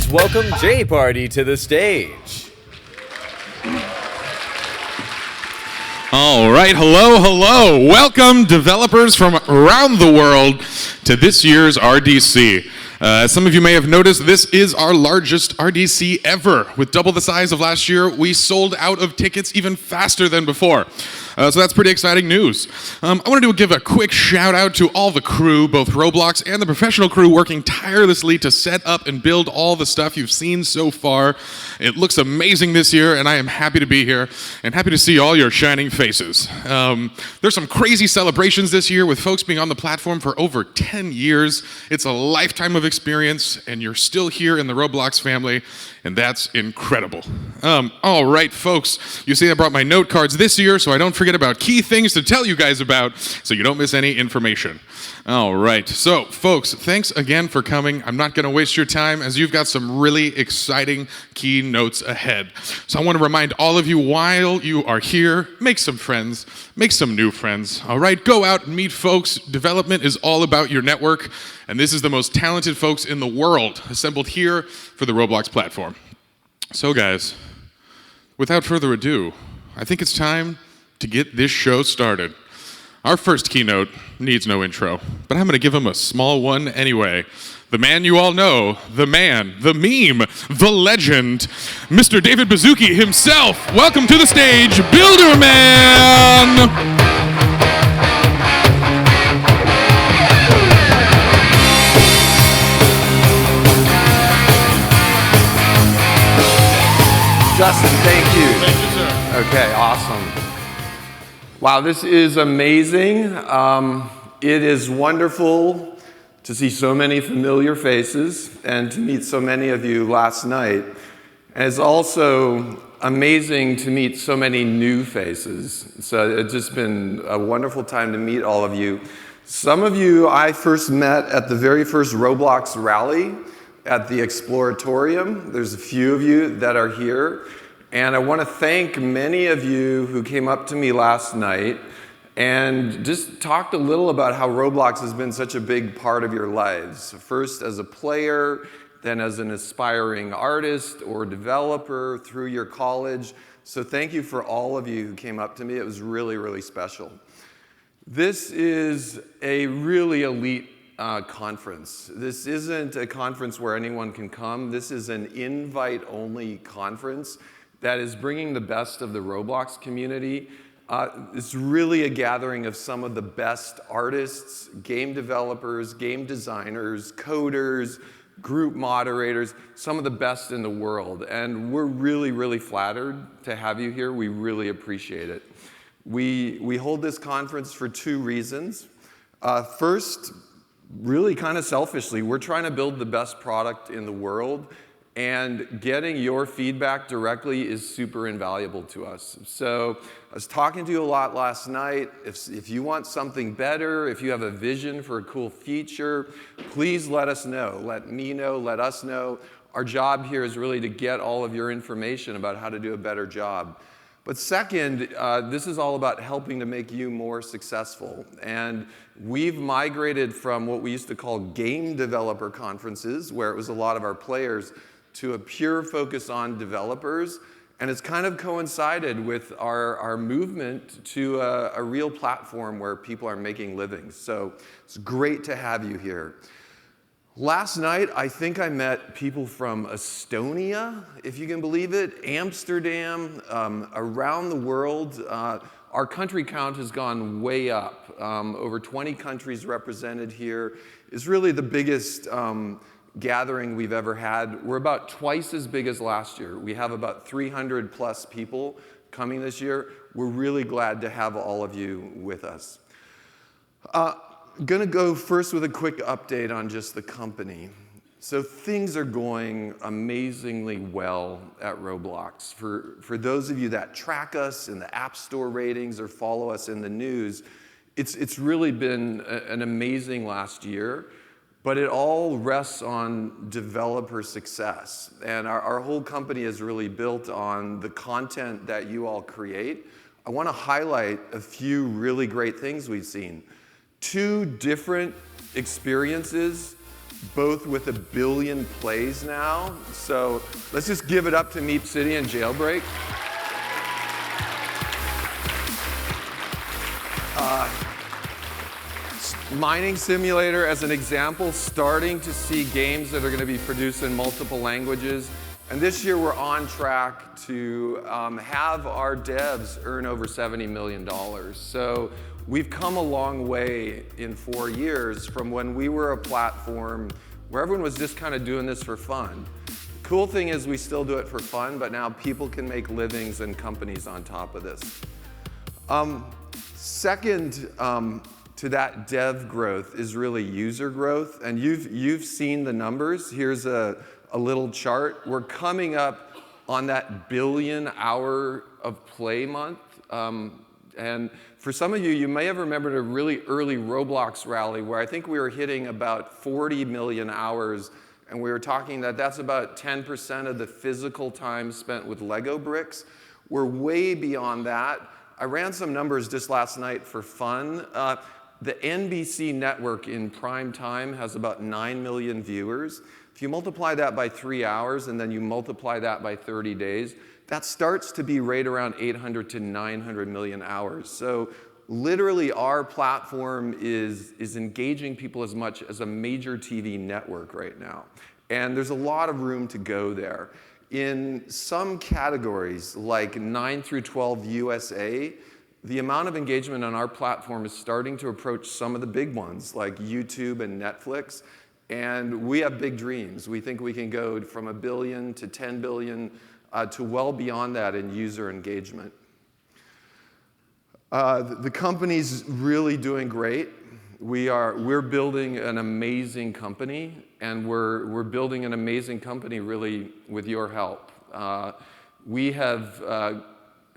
Please welcome J Party to the stage. All right, hello. Welcome, developers from around the world, to this year's RDC. As some of you may have noticed, this is our largest RDC ever. With double the size of last year, we sold out of tickets even faster than before. So that's pretty exciting news. I wanted to give a quick shout out to all the crew, both Roblox and the professional crew, working tirelessly to set up and build all the stuff you've seen so far. It looks amazing this year, and I am happy to be here and happy to see all your shining faces. There's some crazy celebrations this year with folks being on the platform for over 10 years. It's a lifetime of experience, and you're still here in the Roblox family, and that's incredible. All right, folks, you see I brought my note cards this year, so I don't forget about key things to tell you guys about, so you don't miss any information. All right, so folks, thanks again for coming. I'm not going to waste your time, as you've got some really exciting keynotes ahead. So I want to remind all of you, while you are here, make some friends, make some new friends. All right, go out and meet folks. Development is all about your network, and this is the most talented folks in the world assembled here for the Roblox platform. So guys, without further ado, I think it's time to get this show started. Our first keynote needs no intro, but I'm going to give him a small one anyway. The man you all know, the man, the meme, the legend, Mr. David Baszucki himself. Welcome to the stage, Builderman! Justin, thank you. Thank you, sir. Okay, awesome. Wow, this is amazing. It is wonderful to see so many familiar faces and to meet so many of you last night. And it's also amazing to meet so many new faces. So it's just been a wonderful time to meet all of you. Some of you I first met at the very first Roblox rally at the Exploratorium. There's a few of you that are here. And I want to thank many of you who came up to me last night and just talked a little about how Roblox has been such a big part of your lives. First as a player, then as an aspiring artist or developer through your college. So thank you for all of you who came up to me. It was really, really special. This is a really elite conference. This isn't a conference where anyone can come. This is an invite-only conference that is bringing the best of the Roblox community. It's really a gathering of some of the best artists, game developers, game designers, coders, group moderators, some of the best in the world. And we're really, really flattered to have you here. We really appreciate it. We hold this conference for two reasons. First, really kind of selfishly, we're trying to build the best product in the world, and getting your feedback directly is super invaluable to us. So I was talking to you a lot last night. If you want something better, if you have a vision for a cool feature, please let us know. Let me know, let us know. Our job here is really to get all of your information about how to do a better job. But second, this is all about helping to make you more successful. And we've migrated from what we used to call game developer conferences, where it was a lot of our players, to a pure focus on developers. And it's kind of coincided with our movement to a real platform where people are making livings. So it's great to have you here. Last night, I think I met people from Estonia, if you can believe it, Amsterdam, around the world. Our country count has gone way up. Over 20 countries represented here. It's really the biggest gathering we've ever had. We're about twice as big as last year. We have about 300 plus people coming this year. We're really glad to have all of you with us. Going to go first with a quick update on just the company. So things are going amazingly well at Roblox. For those of you that track us in the App Store ratings or follow us in the news, it's really been an amazing last year. But it all rests on developer success. And our whole company is really built on the content that you all create. I want to highlight a few really great things we've seen. 2 different experiences both with 1 billion plays now. So let's just give it up to Meep City and Jailbreak. Mining Simulator, as an example, starting to see games that are going to be produced in multiple languages. And this year we're on track to have our devs earn over $70 million. So we've come a long way in 4 years from when we were a platform where everyone was just kind of doing this for fun. The cool thing is we still do it for fun, but now people can make livings and companies on top of this. Second, to that dev growth is really user growth, and you've seen the numbers. Here's a little chart. We're coming up on that billion hour of play month, and for some of you, you may have remembered a really early Roblox rally where I think we were hitting about 40 million hours, and we were talking that's about 10% of the physical time spent with Lego bricks. We're way beyond that. I ran some numbers just last night for fun. The NBC network in prime time has about 9 million viewers. If you multiply that by 3 hours and then you multiply that by 30 days, that starts to be right around 800 to 900 million hours. So literally our platform is engaging people as much as a major TV network right now. And there's a lot of room to go there. In some categories, like 9 through 12 USA, the amount of engagement on our platform is starting to approach some of the big ones, like YouTube and Netflix. And we have big dreams. We think we can go from 1 billion to 10 billion to well beyond that in user engagement. The company's really doing great. We're building an amazing company, and we're building an amazing company really with your help. We have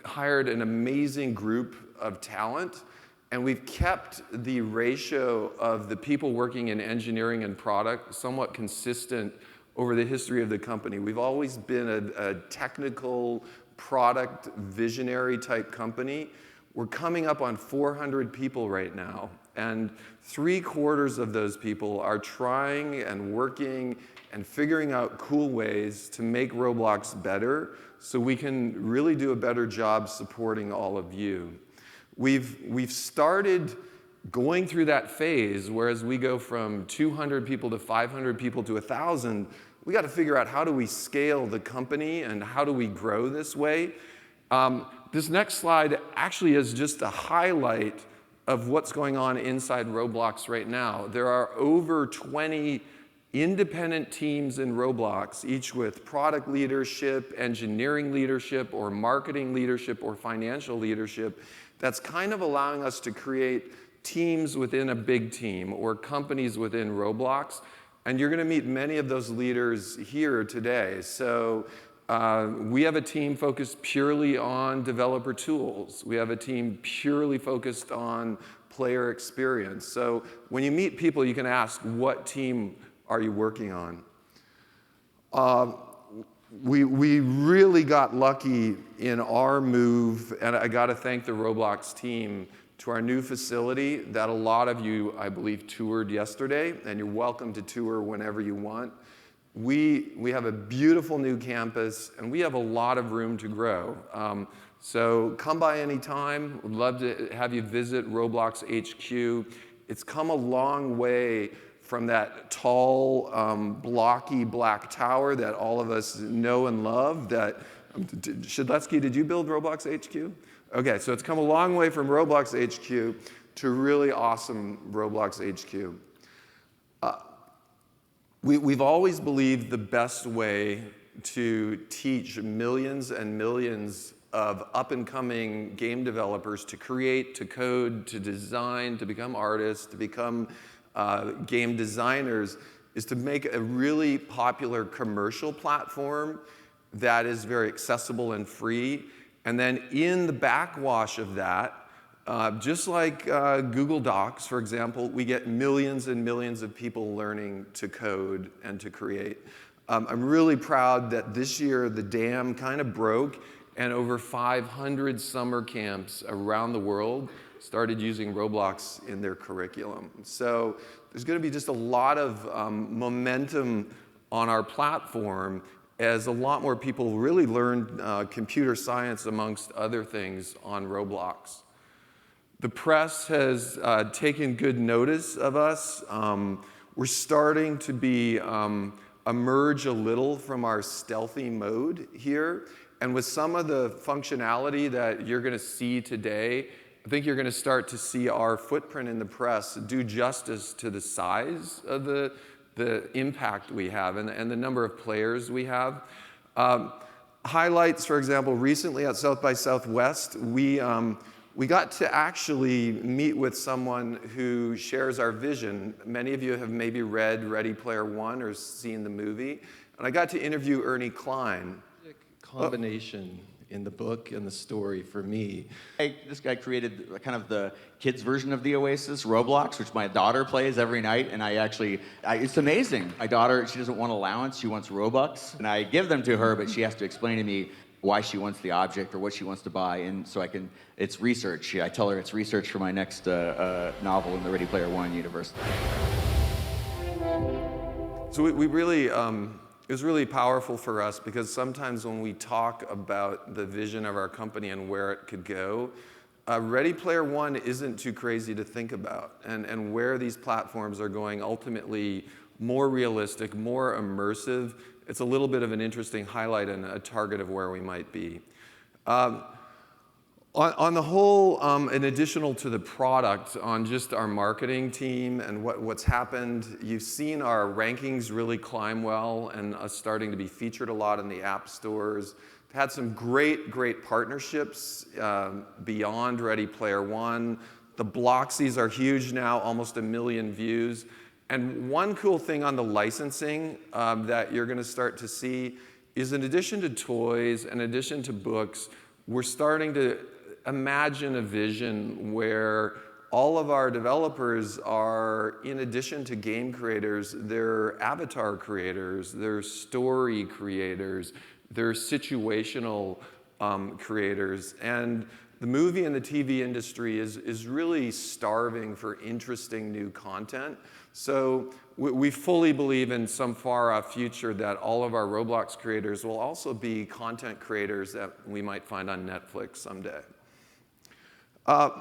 hired an amazing group of talent, and we've kept the ratio of the people working in engineering and product somewhat consistent over the history of the company. We've always been a technical, product, visionary type company. We're coming up on 400 people right now, and 3/4 of those people are trying and working and figuring out cool ways to make Roblox better so we can really do a better job supporting all of you. We've started going through that phase, whereas we go from 200 people to 500 people to 1,000, we got to figure out how do we scale the company and how do we grow this way. This next slide actually is just a highlight of what's going on inside Roblox right now. There are over 20 independent teams in Roblox, each with product leadership, engineering leadership, or marketing leadership, or financial leadership, that's kind of allowing us to create teams within a big team or companies within Roblox. And you're going to meet many of those leaders here today. So we have a team focused purely on developer tools. We have a team purely focused on player experience. So when you meet people, you can ask, what team are you working on? We really got lucky in our move, and I got to thank the Roblox team, to our new facility that a lot of you, I believe, toured yesterday, and you're welcome to tour whenever you want. We have a beautiful new campus, and we have a lot of room to grow. So come by anytime. We'd love to have you visit Roblox HQ. It's come a long way from that tall, blocky black tower that all of us know and love. Shedletsky, did you build Roblox HQ? Okay, so it's come a long way from Roblox HQ to really awesome Roblox HQ. We've always believed the best way to teach millions and millions of up-and-coming game developers to create, to code, to design, to become artists, to become game designers is to make a really popular commercial platform that is very accessible and free. And then in the backwash of that, just like Google Docs, for example, we get millions and millions of people learning to code and to create. I'm really proud that this year the dam kind of broke, and over 500 summer camps around the world started using Roblox in their curriculum. So there's going to be just a lot of momentum on our platform as a lot more people really learn computer science, amongst other things, on Roblox. The press has taken good notice of us. We're starting to emerge a little from our stealthy mode here. And with some of the functionality that you're going to see today, I think you're going to start to see our footprint in the press do justice to the size of the impact we have and the number of players we have. Highlights, for example, recently at South by Southwest, we got to actually meet with someone who shares our vision. Many of you have maybe read Ready Player One or seen the movie. And I got to interview Ernie Klein. Combination in the book and the story for me. This guy created kind of the kids' version of the Oasis, Roblox, which my daughter plays every night, and it's amazing. My daughter, she doesn't want allowance, she wants Robux, and I give them to her, but she has to explain to me why she wants the object or what she wants to buy, and so it's research. I tell her it's research for my next novel in the Ready Player One universe. So we really, it was really powerful for us because sometimes when we talk about the vision of our company and where it could go, Ready Player One isn't too crazy to think about, and where these platforms are going ultimately more realistic, more immersive. It's a little bit of an interesting highlight and a target of where we might be. On the whole, in addition to the product, on just our marketing team and what's happened, you've seen our rankings really climb well and us starting to be featured a lot in the app stores. We've had some great partnerships beyond Ready Player One. The Bloxies are huge now, almost 1 million views. And one cool thing on the licensing that you're going to start to see is, in addition to toys, in addition to books, we're starting to imagine a vision where all of our developers are, in addition to game creators, they're avatar creators, they're story creators, they're situational creators. And the movie and the TV industry is really starving for interesting new content. So we fully believe in some far-off future that all of our Roblox creators will also be content creators that we might find on Netflix someday. A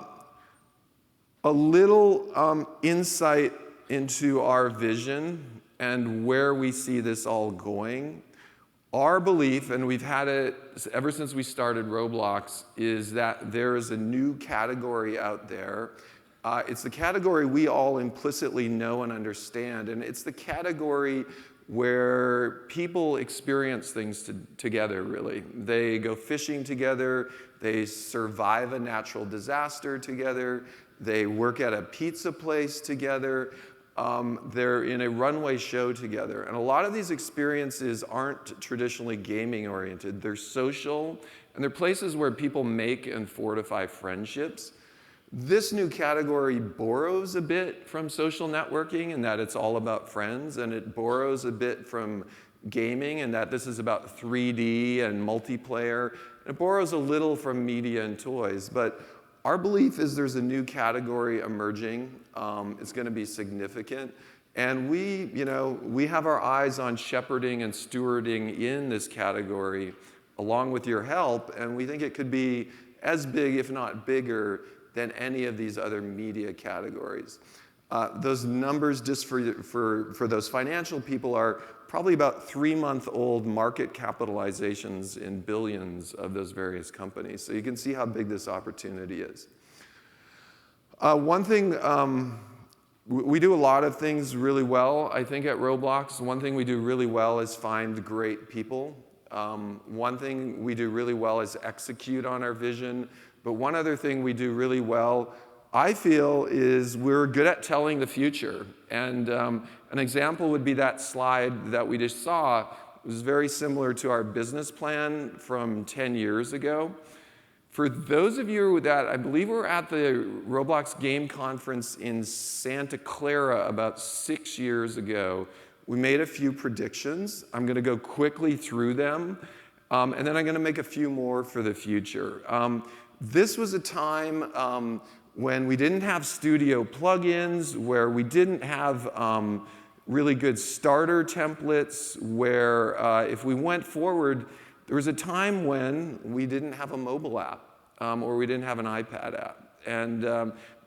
little insight into our vision and where we see this all going. Our belief, and we've had it ever since we started Roblox, is that there is a new category out there. It's the category we all implicitly know and understand, and it's the category where people experience things together, really. They go fishing together, they survive a natural disaster together, they work at a pizza place together, they're in a runway show together. And a lot of these experiences aren't traditionally gaming oriented. They're social, and they're places where people make and fortify friendships. This new category borrows a bit from social networking in that it's all about friends, and it borrows a bit from gaming in that this is about 3D and multiplayer. It borrows a little from media and toys, but our belief is there's a new category emerging. It's going to be significant, and we have our eyes on shepherding and stewarding in this category along with your help, and we think it could be as big, if not bigger, than any of these other media categories. Those numbers, just for those financial people, are probably about 3-month-old market capitalizations in billions of those various companies. So you can see how big this opportunity is. One thing, we do a lot of things really well, I think, at Roblox. One thing we do really well is find great people. One thing we do really well is execute on our vision. But one other thing we do really well, I feel, is we're good at telling the future. And an example would be that slide that we just saw. It was very similar to our business plan from 10 years ago. For those of you that, I believe were at the Roblox Game Conference in Santa Clara about 6 years ago, we made a few predictions. I'm going to go quickly through them, and then I'm going to make a few more for the future. This was a time when we didn't have studio plugins, where we didn't have really good starter templates, where if we went forward, there was a time when we didn't have a mobile app or we didn't have an iPad app. And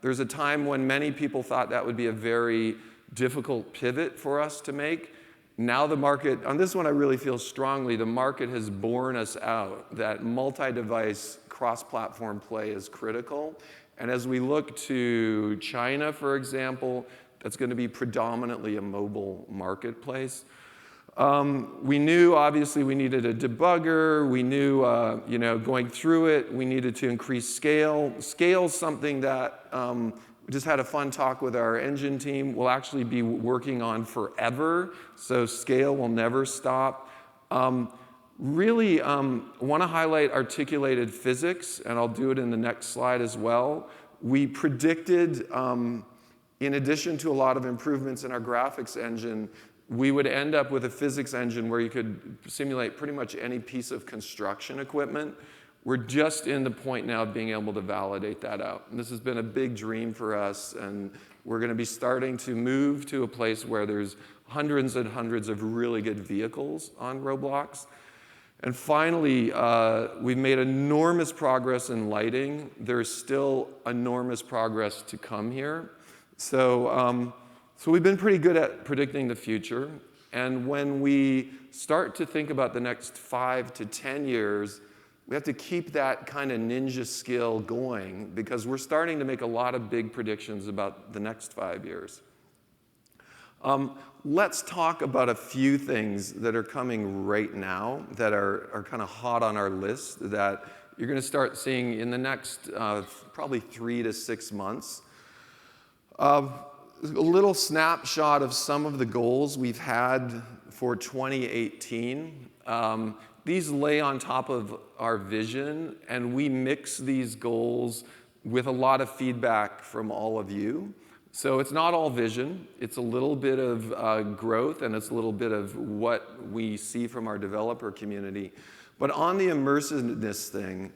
there's a time when many people thought that would be a very difficult pivot for us to make. Now the market, on this one I really feel strongly, the market has borne us out that multi-device, cross-platform play is critical. And as we look to China, for example, that's going to be predominantly a mobile marketplace. We knew, obviously, we needed a debugger. We knew, going through it, we needed to increase scale. Scale's something that we just had a fun talk with our engine team. We'll actually be working on forever, so scale will never stop. Really want to highlight articulated physics, and I'll do it in the next slide as well. We predicted, in addition to a lot of improvements in our graphics engine, we would end up with a physics engine where you could simulate pretty much any piece of construction equipment. We're just in the point now of being able to validate that out. And this has been a big dream for us, and we're going to be starting to move to a place where there's hundreds and hundreds of really good vehicles on Roblox. And finally, we've made enormous progress in lighting. There's still enormous progress to come here. So we've been pretty good at predicting the future. And when we start to think about the next 5 to 10 years, we have to keep that kind of ninja skill going because we're starting to make a lot of big predictions about the next 5 years. Let's talk about a few things that are coming right now that are kind of hot on our list that you're going to start seeing in the next probably 3 to 6 months. A little snapshot of some of the goals we've had for 2018. These lay on top of our vision, and we mix these goals with a lot of feedback from all of you. So it's not all vision. It's a little bit of growth, and it's a little bit of what we see from our developer community. But on the immersiveness thing,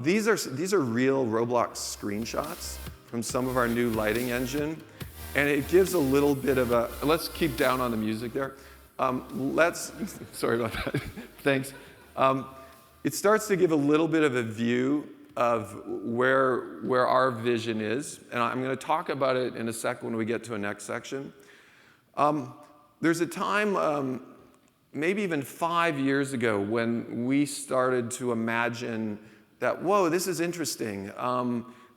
these are real Roblox screenshots from some of our new lighting engine. And it gives a little bit of a, let's keep down on the music there. Sorry about that, thanks. It starts to give a little bit of a view of where our vision is. And I'm going to talk about it in a sec when we get to a next section. There's a time, maybe even 5 years ago, when we started to imagine that, whoa, this is interesting.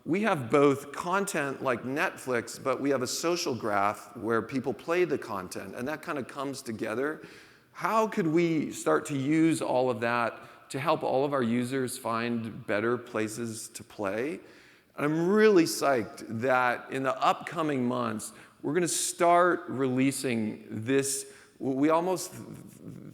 We have both content like Netflix, but we have a social graph where people play the content, and that kind of comes together. How could we start to use all of that to help all of our users find better places to play? And I'm really psyched that in the upcoming months, we're going to start releasing this. We almost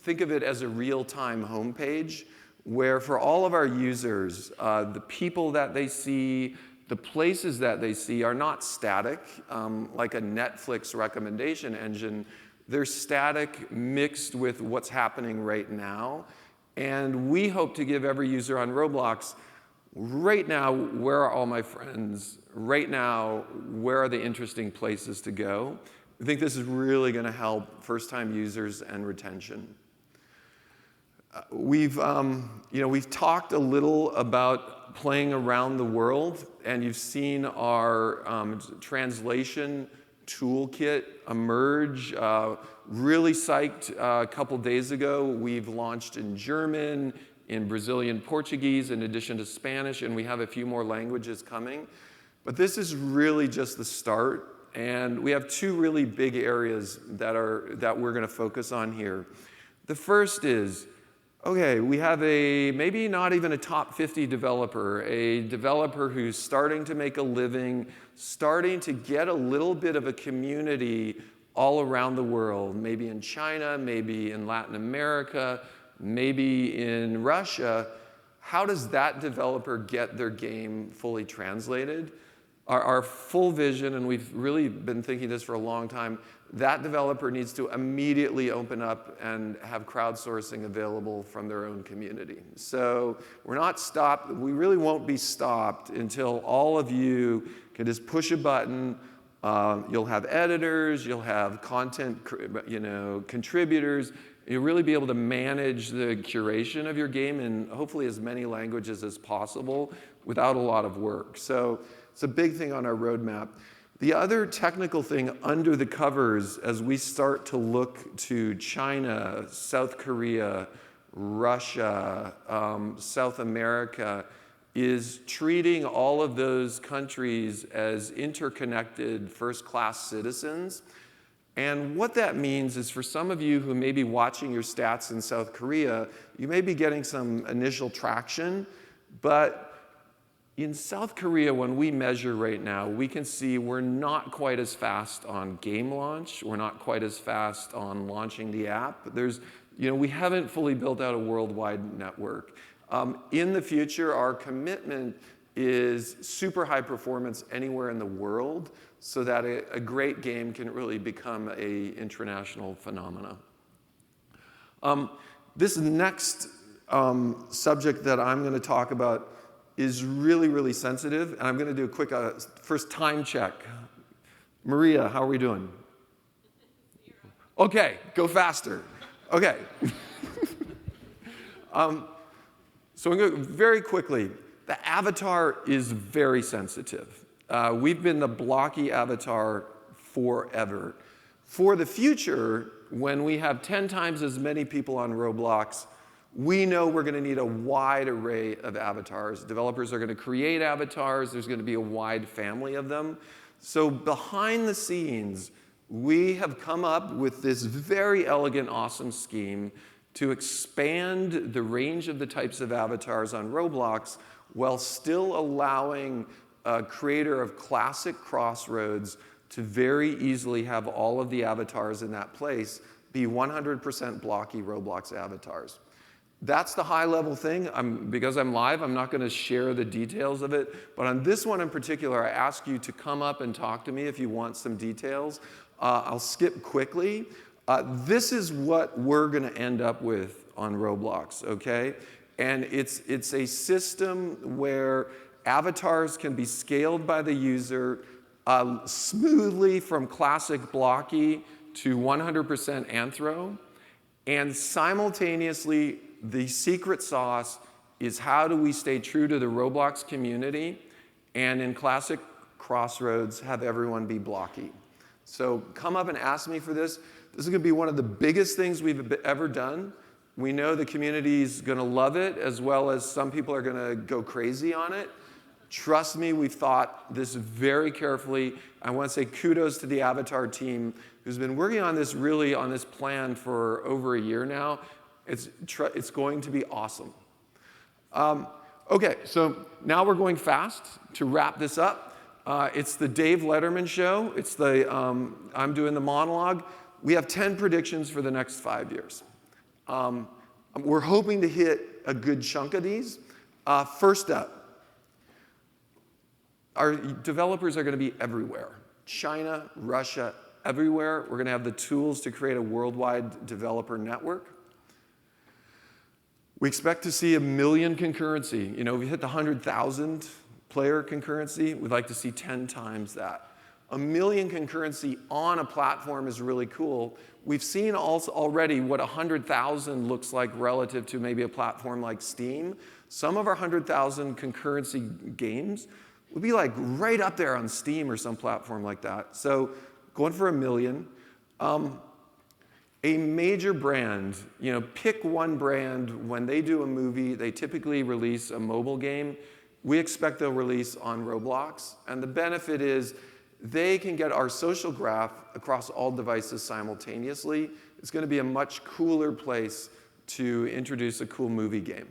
think of it as a real-time homepage, where for all of our users, the people that they see, the places that they see are not static, like a Netflix recommendation engine. They're static mixed with what's happening right now. And we hope to give every user on Roblox, right now, where are all my friends? Right now, where are the interesting places to go? I think this is really going to help first-time users and retention. We've talked a little about playing around the world, and you've seen our translation toolkit emerge. Really psyched. A couple days ago, we've launched in German, in Brazilian Portuguese, in addition to Spanish, and we have a few more languages coming. But this is really just the start, and we have two really big areas that we're going to focus on here. The first is, okay, we have maybe not even a top 50 developer, a developer who's starting to make a living, starting to get a little bit of a community all around the world, maybe in China, maybe in Latin America, maybe in Russia. How does that developer get their game fully translated? our full vision, and we've really been thinking this for a long time, that developer needs to immediately open up and have crowdsourcing available from their own community. So we're not stopped. We really won't be stopped until all of you can just push a button. You'll have editors, you'll have content, contributors. You'll really be able to manage the curation of your game in hopefully as many languages as possible without a lot of work. So it's a big thing on our roadmap. The other technical thing under the covers as we start to look to China, South Korea, Russia, South America, is treating all of those countries as interconnected first-class citizens. And what that means is for some of you who may be watching your stats in South Korea, you may be getting some initial traction, but in South Korea, when we measure right now, we can see we're not quite as fast on game launch. We're not quite as fast on launching the app. We haven't fully built out a worldwide network. In the future, our commitment is super high performance anywhere in the world so that a great game can really become an international phenomenon. This next subject that I'm going to talk about is really, really sensitive, and I'm going to do a quick first time check. Maria, how are we doing? Okay, go faster. Okay. So I'm going to go very quickly. The avatar is very sensitive. We've been the blocky avatar forever. For the future, when we have 10 times as many people on Roblox, we know we're going to need a wide array of avatars. Developers are going to create avatars. There's going to be a wide family of them. So behind the scenes, we have come up with this very elegant, awesome scheme to expand the range of the types of avatars on Roblox while still allowing a creator of classic Crossroads to very easily have all of the avatars in that place be 100% blocky Roblox avatars. That's the high-level thing. Because I'm live, I'm not going to share the details of it. But on this one in particular, I ask you to come up and talk to me if you want some details. I'll skip quickly. This is what we're going to end up with on Roblox, okay? And it's a system where avatars can be scaled by the user smoothly from classic blocky to 100% anthro. And simultaneously, the secret sauce is how do we stay true to the Roblox community and in classic Crossroads have everyone be blocky. So come up and ask me for this. This is going to be one of the biggest things we've ever done. We know the community's going to love it, as well as some people are going to go crazy on it. Trust me, we've thought this very carefully. I want to say kudos to the Avatar team who's been working on this plan for over a year now. It's going to be awesome. Okay, so now we're going fast to wrap this up. It's the Dave Letterman show. It's I'm doing the monologue. We have 10 predictions for the next 5 years. We're hoping to hit a good chunk of these. First up, our developers are going to be everywhere. China, Russia, everywhere. We're going to have the tools to create a worldwide developer network. We expect to see 1 million concurrency. We hit the 100,000 player concurrency. We'd like to see 10 times that. 1 million concurrency on a platform is really cool. We've seen also already what 100,000 looks like relative to maybe a platform like Steam. Some of our 100,000 concurrency games would be like right up there on Steam or some platform like that. So going for 1 million. A major brand, pick one brand. When they do a movie, they typically release a mobile game. We expect they'll release on Roblox. And the benefit is they can get our social graph across all devices simultaneously. It's going to be a much cooler place to introduce a cool movie game.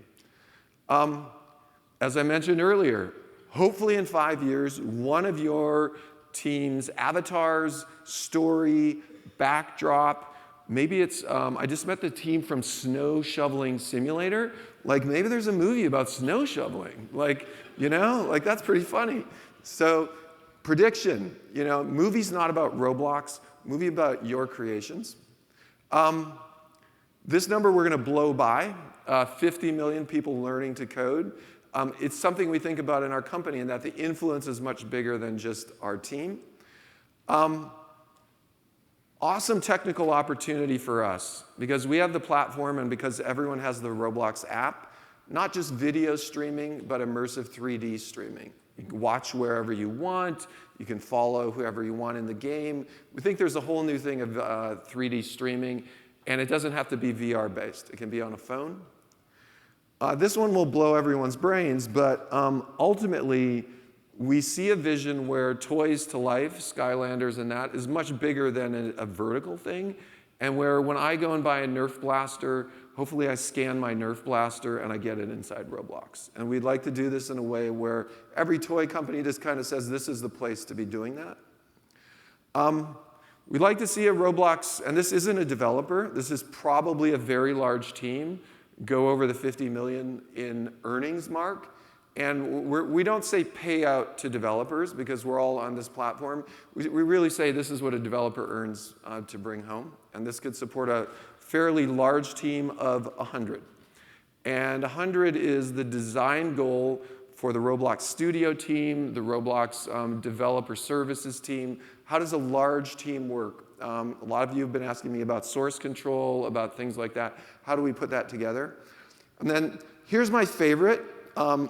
As I mentioned earlier, hopefully in 5 years, one of your team's avatars, story, backdrop, maybe it's, I just met the team from Snow Shoveling Simulator. Maybe there's a movie about snow shoveling. That's pretty funny. So prediction, movie's not about Roblox, movie about your creations. This number we're going to blow by, 50 million people learning to code. It's something we think about in our company, and that the influence is much bigger than just our team. Awesome technical opportunity for us, because we have the platform and because everyone has the Roblox app, not just video streaming, but immersive 3D streaming. You can watch wherever you want. You can follow whoever you want in the game. We think there's a whole new thing of 3D streaming, and it doesn't have to be VR-based. It can be on a phone. This one will blow everyone's brains, but ultimately, we see a vision where toys to life, Skylanders and that, is much bigger than a vertical thing, and where when I go and buy a Nerf blaster, hopefully I scan my Nerf blaster and I get it inside Roblox. And we'd like to do this in a way where every toy company just kind of says this is the place to be doing that. We'd like to see a Roblox, and this isn't a developer, this is probably a very large team, go over the 50 million in earnings mark. And we don't say pay out to developers because we're all on this platform. We really say this is what a developer earns to bring home. And this could support a fairly large team of 100. And 100 is the design goal for the Roblox Studio team, the Roblox developer services team. How does a large team work? A lot of you have been asking me about source control, about things like that. How do we put that together? And then here's my favorite.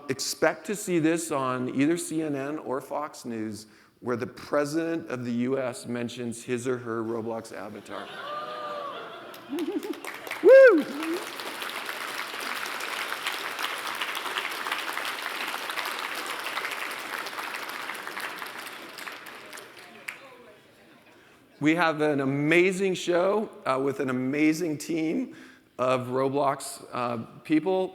Expect to see this on either CNN or Fox News, where the president of the US mentions his or her Roblox avatar. Woo! We have an amazing show with an amazing team of Roblox people.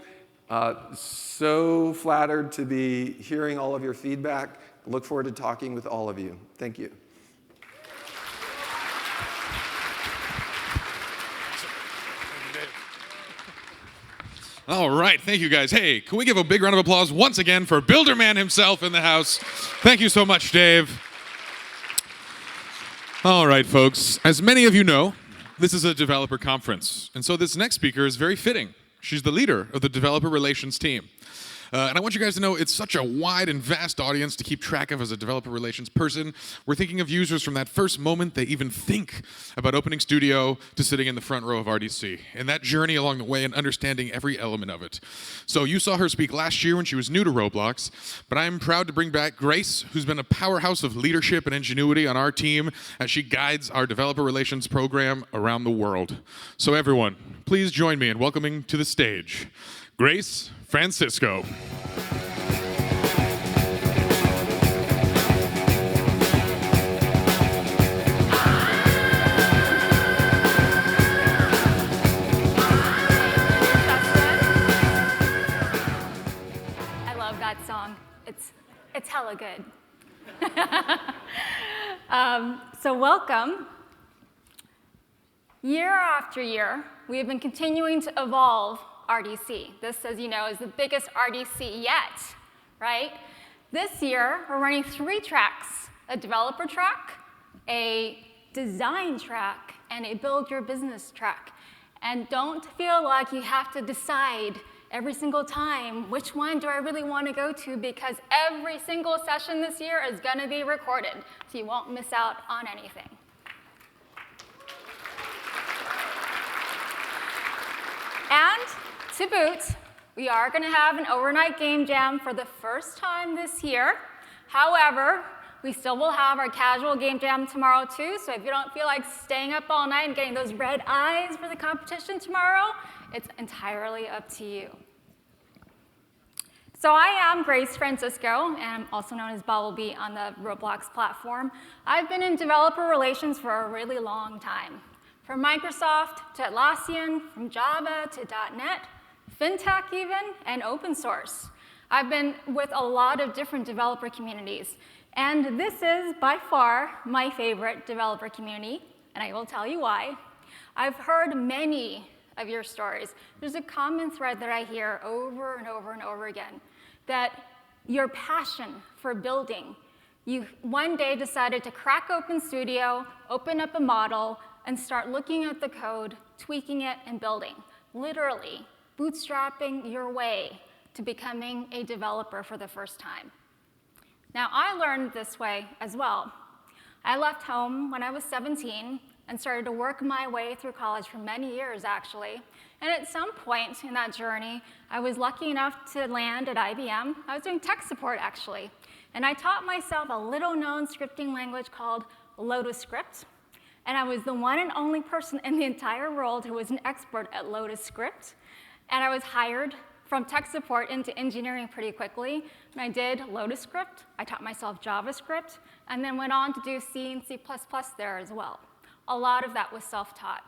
So flattered to be hearing all of your feedback. Look forward to talking with all of you. Thank you. All right, thank you guys. Hey, can we give a big round of applause once again for Builderman himself in the house? Thank you so much, Dave. All right, folks. As many of you know, this is a developer conference, and so this next speaker is very fitting. She's the leader of the developer relations team. And I want you guys to know it's such a wide and vast audience to keep track of as a developer relations person. We're thinking of users from that first moment they even think about opening Studio to sitting in the front row of RDC, and that journey along the way and understanding every element of it. So you saw her speak last year when she was new to Roblox, but I'm proud to bring back Grace, who's been a powerhouse of leadership and ingenuity on our team as she guides our developer relations program around the world. So everyone, please join me in welcoming to the stage Grace Francisco. I love that song. It's hella good. So welcome. Year after year, we have been continuing to evolve RDC. This, as you know, is the biggest RDC yet, right? This year, we're running 3 tracks: a developer track, a design track, and a build your business track. And don't feel like you have to decide every single time which one do I really want to go to, because every single session this year is going to be recorded, so you won't miss out on anything. And to boot, we are going to have an overnight game jam for the first time this year. However, we still will have our casual game jam tomorrow too, so if you don't feel like staying up all night and getting those red eyes for the competition tomorrow, it's entirely up to you. So I am Grace Francisco, and I'm also known as Bumblebee on the Roblox platform. I've been in developer relations for a really long time. From Microsoft to Atlassian, from Java to .NET, FinTech even, and open source. I've been with a lot of different developer communities, and this is by far my favorite developer community, and I will tell you why. I've heard many of your stories. There's a common thread that I hear over and over and over again, that your passion for building, You one day decided to crack open Studio, open up a model, and start looking at the code, tweaking it, and building. Literally, bootstrapping your way to becoming a developer for the first time. Now, I learned this way as well. I left home when I was 17 and started to work my way through college for many years, actually. And at some point in that journey, I was lucky enough to land at IBM. I was doing tech support, actually. And I taught myself a little-known scripting language called Lotus Script. And I was the one and only person in the entire world who was an expert at Lotus Script. And I was hired from tech support into engineering pretty quickly. And I did Lotus Script. I taught myself JavaScript, and then went on to do C and C++ there as well. A lot of that was self-taught.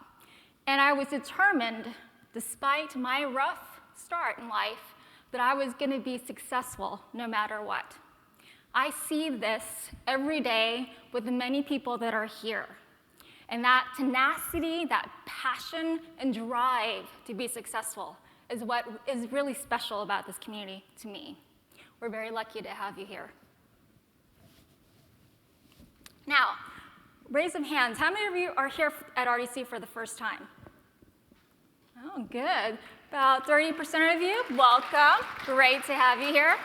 And I was determined, despite my rough start in life, that I was going to be successful no matter what. I see this every day with the many people that are here. And that tenacity, that passion, and drive to be successful is what is really special about this community to me. We're very lucky to have you here. Now, raise of hands. How many of you are here at RDC for the first time? Oh, good. About 30% of you. Welcome. Great to have you here.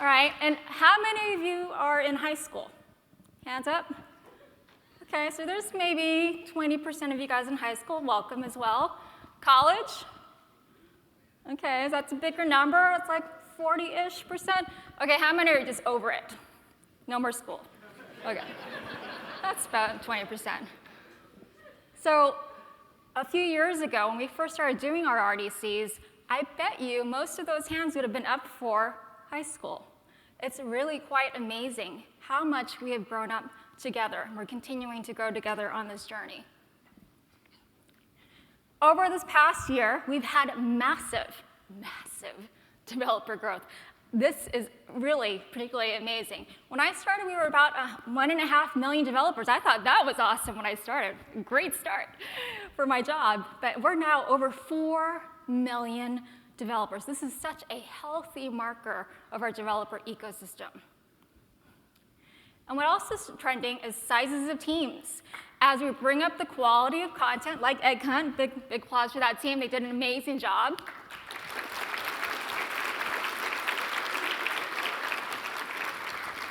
All right, and how many of you are in high school? Hands up. Okay, so there's maybe 20% of you guys in high school. Welcome as well. College? Okay, that's a bigger number. It's like 40-ish%. Okay, how many are just over it? No more school. Okay, that's about 20%. So a few years ago, when we first started doing our RDCs, I bet you most of those hands would have been up for high school. It's really quite amazing how much we have grown up together, and we're continuing to grow together on this journey. Over this past year, we've had massive, massive developer growth. This is really particularly amazing. When I started, we were about 1.5 million developers. I thought that was awesome when I started. Great start for my job. But we're now over 4 million developers. This is such a healthy marker of our developer ecosystem. And what else is trending is sizes of teams. As we bring up the quality of content, like Egg Hunt, big applause for that team. They did an amazing job.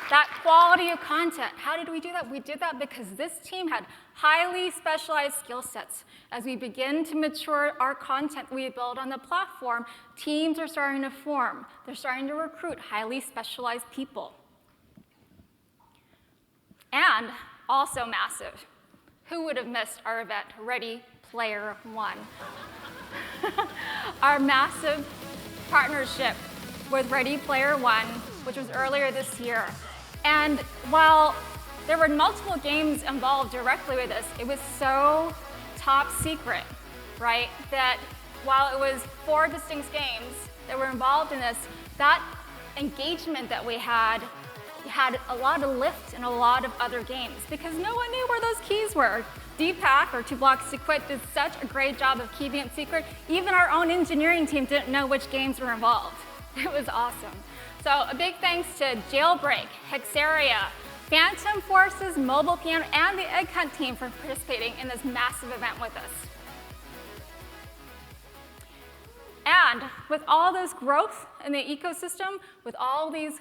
That quality of content, how did we do that? We did that because this team had highly specialized skill sets. As we begin to mature our content we build on the platform, teams are starting to form. They're starting to recruit highly specialized people. And also massive. Who would have missed our event, Ready Player One? Our massive partnership with Ready Player One, which was earlier this year. And while there were multiple games involved directly with this, it was so top secret, right, that while it was 4 distinct games that were involved in this, that engagement that we had a lot of lift in a lot of other games because no one knew where those keys were. Deepak, or 2 Blocks to Quit, did such a great job of keeping it secret. Even our own engineering team didn't know which games were involved. It was awesome. So a big thanks to Jailbreak, Hexaria, Phantom Forces, Mobile Piano, and the Egg Hunt team for participating in this massive event with us. And with all this growth in the ecosystem, with all these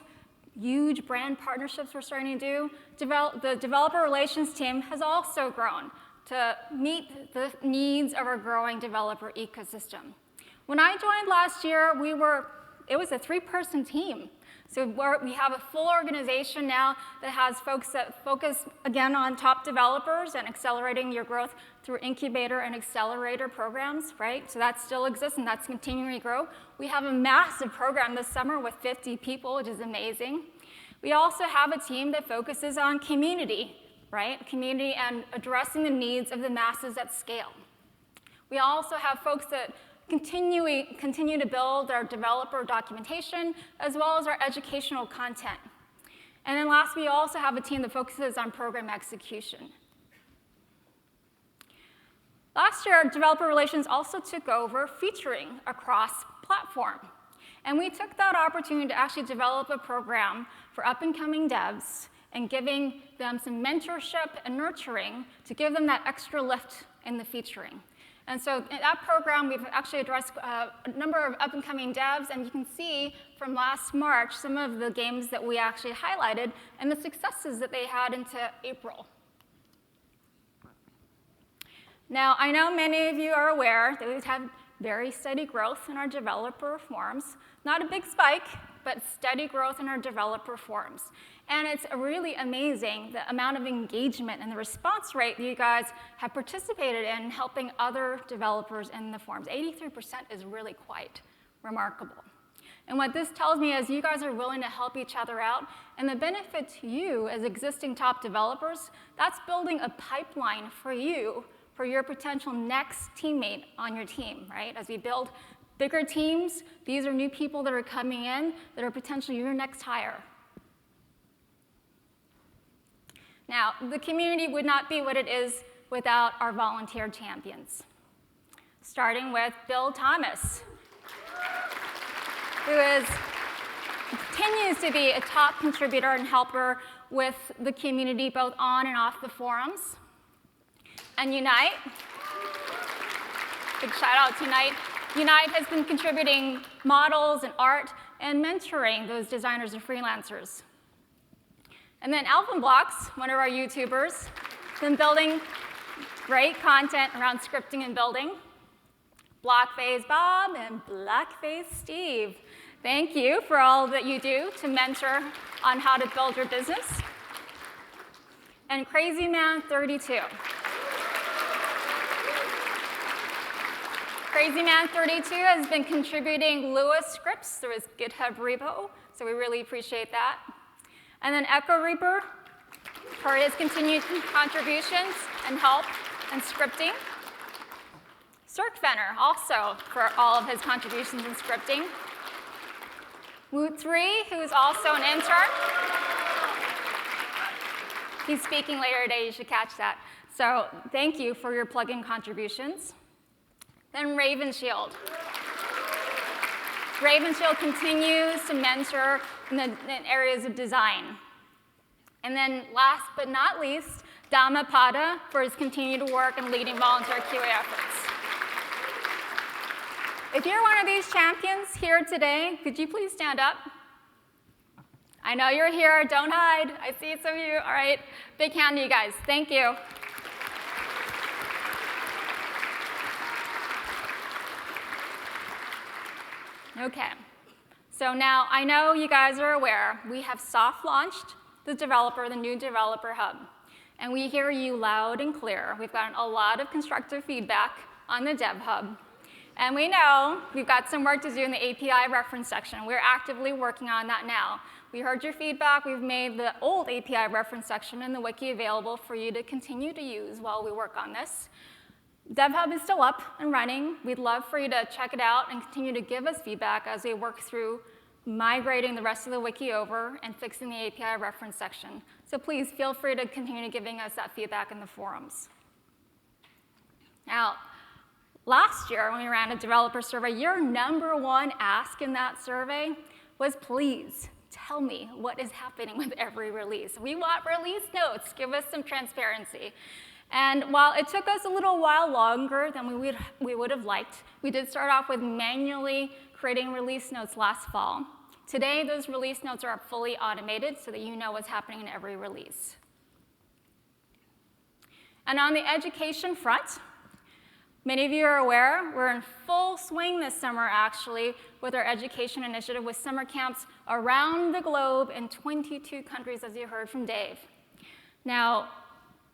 huge brand partnerships we're starting to do, the developer relations team has also grown to meet the needs of our growing developer ecosystem. When I joined last year, it was a 3-person team. So we have a full organization now that has folks that focus, again, on top developers and accelerating your growth through incubator and accelerator programs, right? So that still exists, and that's continuing to grow. We have a massive program this summer with 50 people, which is amazing. We also have a team that focuses on community, right? Community and addressing the needs of the masses at scale. We also have folks that continue to build our developer documentation as well as our educational content. And then last, we also have a team that focuses on program execution. Last year, developer relations also took over featuring across platform. And we took that opportunity to actually develop a program for up-and-coming devs and giving them some mentorship and nurturing to give them that extra lift in the featuring. And so in that program, we've actually addressed a number of up-and-coming devs, and you can see from last March some of the games that we actually highlighted and the successes that they had into April. Now, I know many of you are aware that we've had very steady growth in our developer forums. Not a big spike, but steady growth in our developer forums. And it's really amazing the amount of engagement and the response rate that you guys have participated in helping other developers in the forums. 83% is really quite remarkable. And what this tells me is you guys are willing to help each other out, and the benefit to you as existing top developers, that's building a pipeline for you for your potential next teammate on your team, right? As we build bigger teams, these are new people that are coming in that are potentially your next hire. Now, the community would not be what it is without our volunteer champions, starting with Bill Thomas, who continues to be a top contributor and helper with the community both on and off the forums. And Unite, big shout out to Unite. Unite has been contributing models and art and mentoring those designers and freelancers. And then Alphablocks, one of our YouTubers, been building great content around scripting and building. Blockface Bob and Blackface Steve, thank you for all that you do to mentor on how to build your business. And Crazy Man 32. Crazy Man 32 has been contributing Lewis scripts through his GitHub repo, so we really appreciate that. And then Echo Reaper for his continued contributions and help in scripting. Cirque Fenner also for all of his contributions in scripting. Woot3, who is also an intern. He's speaking later today, you should catch that. So thank you for your plugin contributions. Then Ravenshield. Ravenshield continues to mentor in areas of design. And then last but not least, Dhammapada for his continued work and leading volunteer QA efforts. If you're one of these champions here today, could you please stand up? I know you're here, don't hide. I see some of you. All right, big hand to you guys. Thank you. Okay, so now I know you guys are aware we have soft launched the new developer hub, and we hear you loud and clear. We've gotten a lot of constructive feedback on the dev hub, and we know we've got some work to do in the API reference section. We're actively working on that now. We heard your feedback. We've made the old API reference section in the wiki available for you to continue to use while we work on this. DevHub is still up and running. We'd love for you to check it out and continue to give us feedback as we work through migrating the rest of the wiki over and fixing the API reference section. So please feel free to continue giving us that feedback in the forums. Now, last year when we ran a developer survey, your #1 ask in that survey was, please tell me what is happening with every release. We want release notes. Give us some transparency. And while it took us a little while longer than we would have liked, we did start off with manually creating release notes last fall. Today, those release notes are fully automated so that you know what's happening in every release. And on the education front, many of you are aware, we're in full swing this summer, actually, with our education initiative with summer camps around the globe in 22 countries, as you heard from Dave. Now,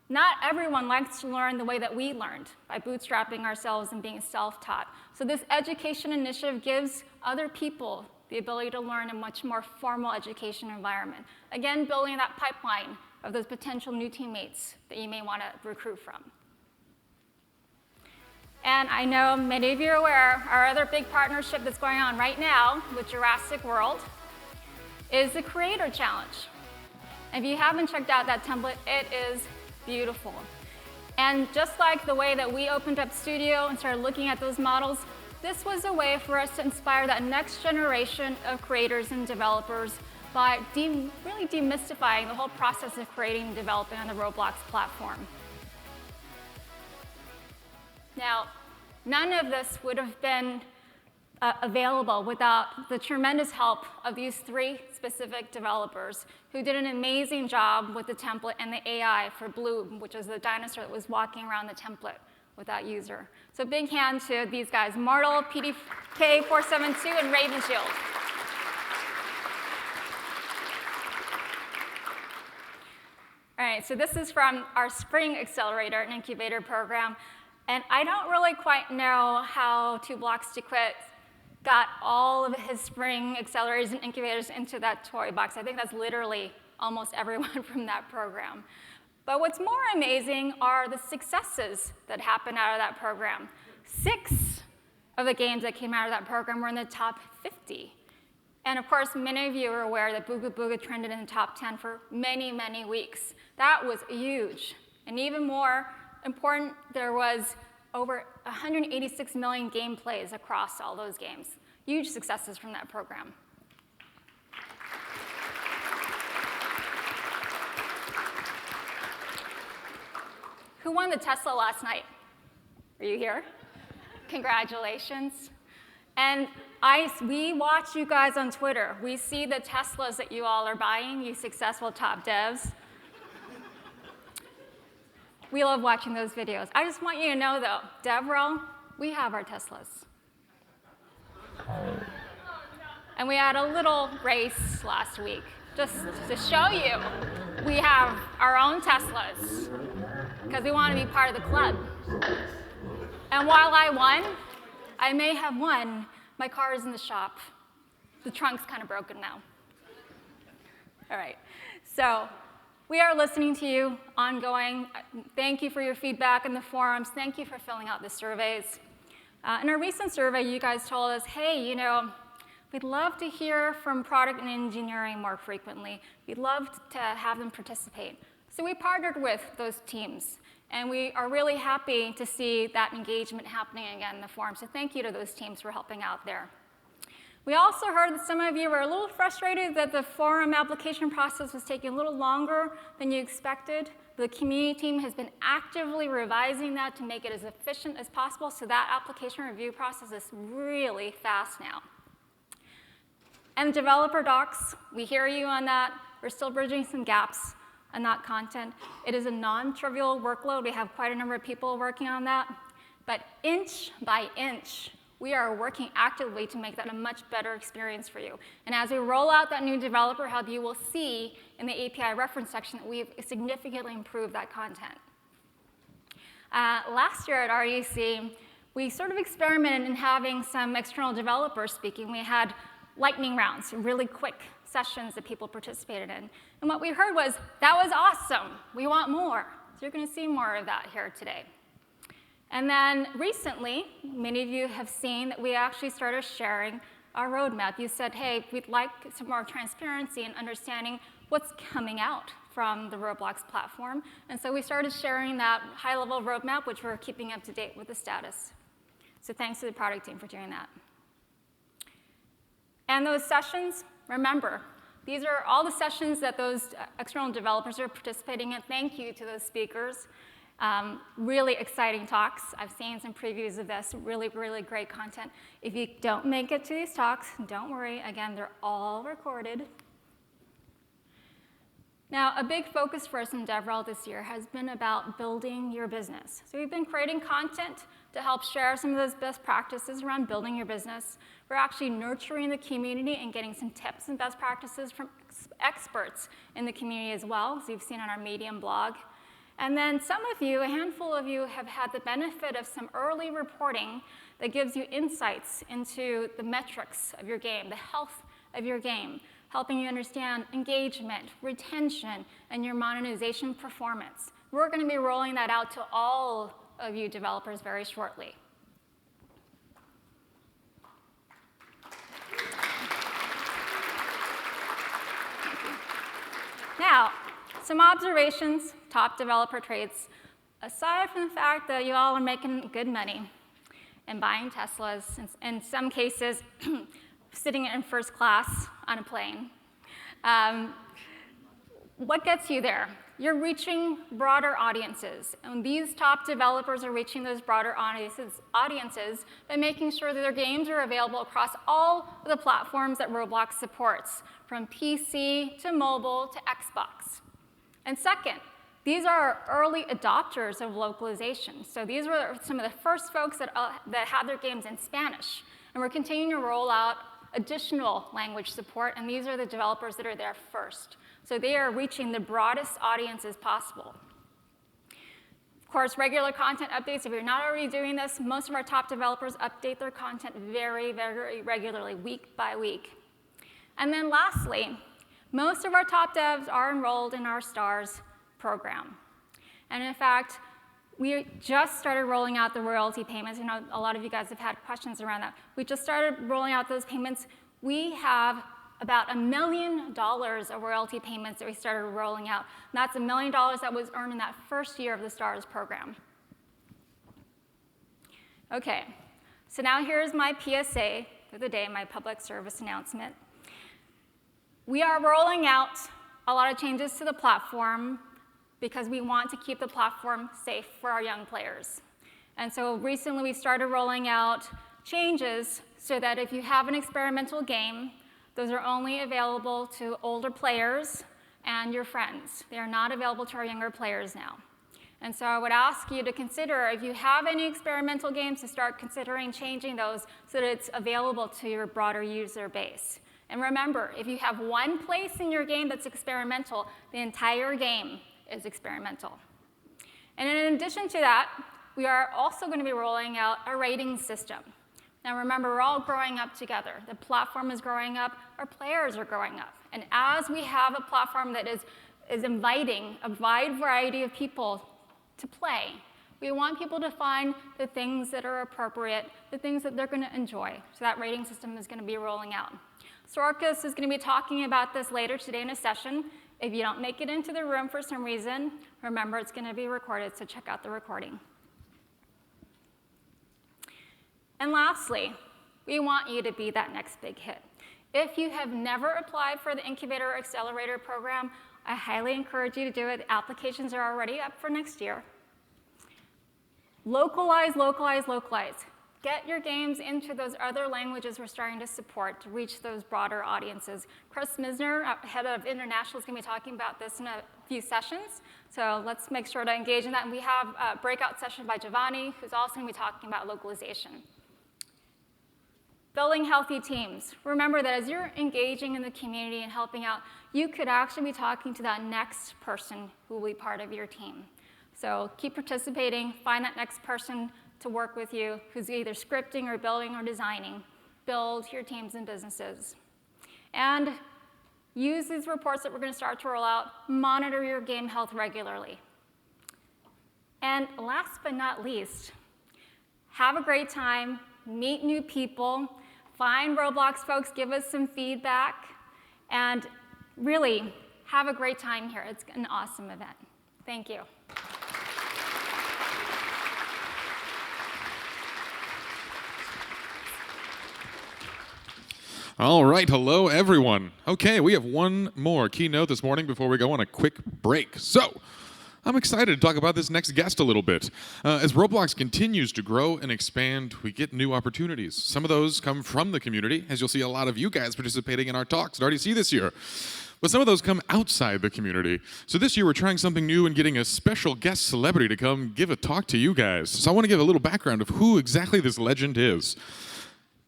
not everyone likes to learn the way that we learned, by bootstrapping ourselves and being self-taught. So this education initiative gives other people the ability to learn in a much more formal education environment. Again, building that pipeline of those potential new teammates that you may want to recruit from. And I know many of you are aware, our other big partnership that's going on right now with Jurassic World is the Creator Challenge. And if you haven't checked out that template, it is beautiful. And just like the way that we opened up Studio and started looking at those models, this was a way for us to inspire that next generation of creators and developers by really demystifying the whole process of creating and developing on the Roblox platform. Now, none of this would have been available without the tremendous help of these 3 specific developers who did an amazing job with the template and the AI for Bloom, which is the dinosaur that was walking around the template with that user. So big hand to these guys, Martel, PDK472, and Ravenshield. All right, so this is from our Spring Accelerator and Incubator program. And I don't really quite know how 2 Blocks to Quit got all of his Spring Accelerators and Incubators into that toy box. I think that's literally almost everyone from that program. But what's more amazing are the successes that happened out of that program. 6 of the games that came out of that program were in the top 50. And of course, many of you are aware that Booga Booga trended in the top 10 for many, many weeks. That was huge. And even more important, there was over 186 million gameplays across all those games. Huge successes from that program. Who won the Tesla last night? Are you here? Congratulations. And we watch you guys on Twitter. We see the Teslas that you all are buying, you successful top devs. We love watching those videos. I just want you to know, though, DevRel, we have our Teslas. And we had a little race last week, just to show you we have our own Teslas, because we want to be part of the club. And while I won, I may have won, my car is in the shop. The trunk's kind of broken now. All right, so we are listening to you ongoing. Thank you for your feedback in the forums. Thank you for filling out the surveys. In a recent survey, you guys told us, hey, we'd love to hear from product and engineering more frequently. We'd love to have them participate. So we partnered with those teams, and we are really happy to see that engagement happening again in the forum. So thank you to those teams for helping out there. We also heard that some of you were a little frustrated that the forum application process was taking a little longer than you expected. The community team has been actively revising that to make it as efficient as possible, so that application review process is really fast now. And developer docs, we hear you on that. We're still bridging some gaps on that content. It is a non-trivial workload. We have quite a number of people working on that. But inch by inch, we are working actively to make that a much better experience for you. And as we roll out that new developer hub, you will see in the API reference section that we've significantly improved that content. Last year at RDC, we sort of experimented in having some external developers speaking. We had lightning rounds, really quick sessions that people participated in. And what we heard was, that was awesome. We want more. So you're going to see more of that here today. And then recently, many of you have seen that we actually started sharing our roadmap. You said, hey, we'd like some more transparency and understanding what's coming out from the Roblox platform. And so we started sharing that high-level roadmap, which we're keeping up to date with the status. So thanks to the product team for doing that. And those sessions, remember, these are all the sessions that those external developers are participating in. Thank you to those speakers. Really exciting talks. I've seen some previews of this. Really, really great content. If you don't make it to these talks, don't worry. Again, they're all recorded. Now, a big focus for us in DevRel this year has been about building your business. So we've been creating content to help share some of those best practices around building your business. We're actually nurturing the community and getting some tips and best practices from experts in the community as well, as you've seen on our Medium blog. And then some of you, a handful of you, have had the benefit of some early reporting that gives you insights into the metrics of your game, the health of your game, helping you understand engagement, retention, and your monetization performance. We're going to be rolling that out to all of you developers very shortly. Now, some observations, top developer traits. Aside from the fact that you all are making good money and buying Teslas, in some cases, sitting in first class on a plane, What gets you there? You're reaching broader audiences, and these top developers are reaching those broader audiences by making sure that their games are available across all of the platforms that Roblox supports, from PC to mobile to Xbox. And second, these are early adopters of localization. So these were some of the first folks that had their games in Spanish, and we're continuing to roll out additional language support, and these are the developers that are there first. So they are reaching the broadest audiences possible. Of course, regular content updates, if you're not already doing this, most of our top developers update their content very, very regularly, week by week. And then lastly, most of our top devs are enrolled in our STARS program. And in fact, we just started rolling out the royalty payments. I know a lot of you guys have had questions around that. We just started rolling out those payments. We have about $1 million of royalty payments that we started rolling out. And that's $1 million that was earned in that first year of the STARS program. Okay, so now here's my PSA for the day, my public service announcement. We are rolling out a lot of changes to the platform because we want to keep the platform safe for our young players. And so recently we started rolling out changes so that if you have an experimental game, those are only available to older players and your friends. They are not available to our younger players now. And so I would ask you to consider, if you have any experimental games, to start considering changing those so that it's available to your broader user base. And remember, if you have one place in your game that's experimental, the entire game is experimental. And in addition to that, we are also going to be rolling out a rating system. Now remember, we're all growing up together. The platform is growing up, our players are growing up. And as we have a platform that is inviting a wide variety of people to play, we want people to find the things that are appropriate, the things that they're going to enjoy. So that rating system is going to be rolling out. Sorkas is going to be talking about this later today in a session. If you don't make it into the room for some reason, remember it's going to be recorded, so check out the recording. And lastly, we want you to be that next big hit. If you have never applied for the Incubator or Accelerator program, I highly encourage you to do it. The applications are already up for next year. Localize, localize, localize. Get your games into those other languages we're starting to support to reach those broader audiences. Chris Misner, head of international, is going to be talking about this in a few sessions. So let's make sure to engage in that. And we have a breakout session by Giovanni, who's also going to be talking about localization. Building healthy teams. Remember that as you're engaging in the community and helping out, you could actually be talking to that next person who will be part of your team. So keep participating, find that next person to work with you who's either scripting or building or designing. Build your teams and businesses. And use these reports that we're going to start to roll out. Monitor your game health regularly. And last but not least, have a great time, meet new people, find Roblox folks, give us some feedback, and really have a great time here. It's an awesome event. Thank you. All right, hello everyone. Okay, we have one more keynote this morning before we go on a quick break. So, I'm excited to talk about this next guest a little bit. As Roblox continues to grow and expand, we get new opportunities. Some of those come from the community, as you'll see a lot of you guys participating in our talks at RDC this year. But some of those come outside the community. So this year we're trying something new and getting a special guest celebrity to come give a talk to you guys. So I want to give a little background of who exactly this legend is.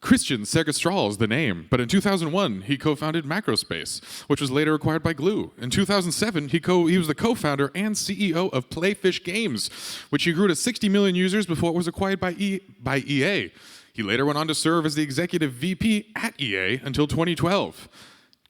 Kristian Segerstrale is the name, but in 2001, he co-founded Macrospace, which was later acquired by Glue. In 2007, he was the co-founder and CEO of Playfish Games, which he grew to 60 million users before it was acquired by EA. He later went on to serve as the executive VP at EA until 2012.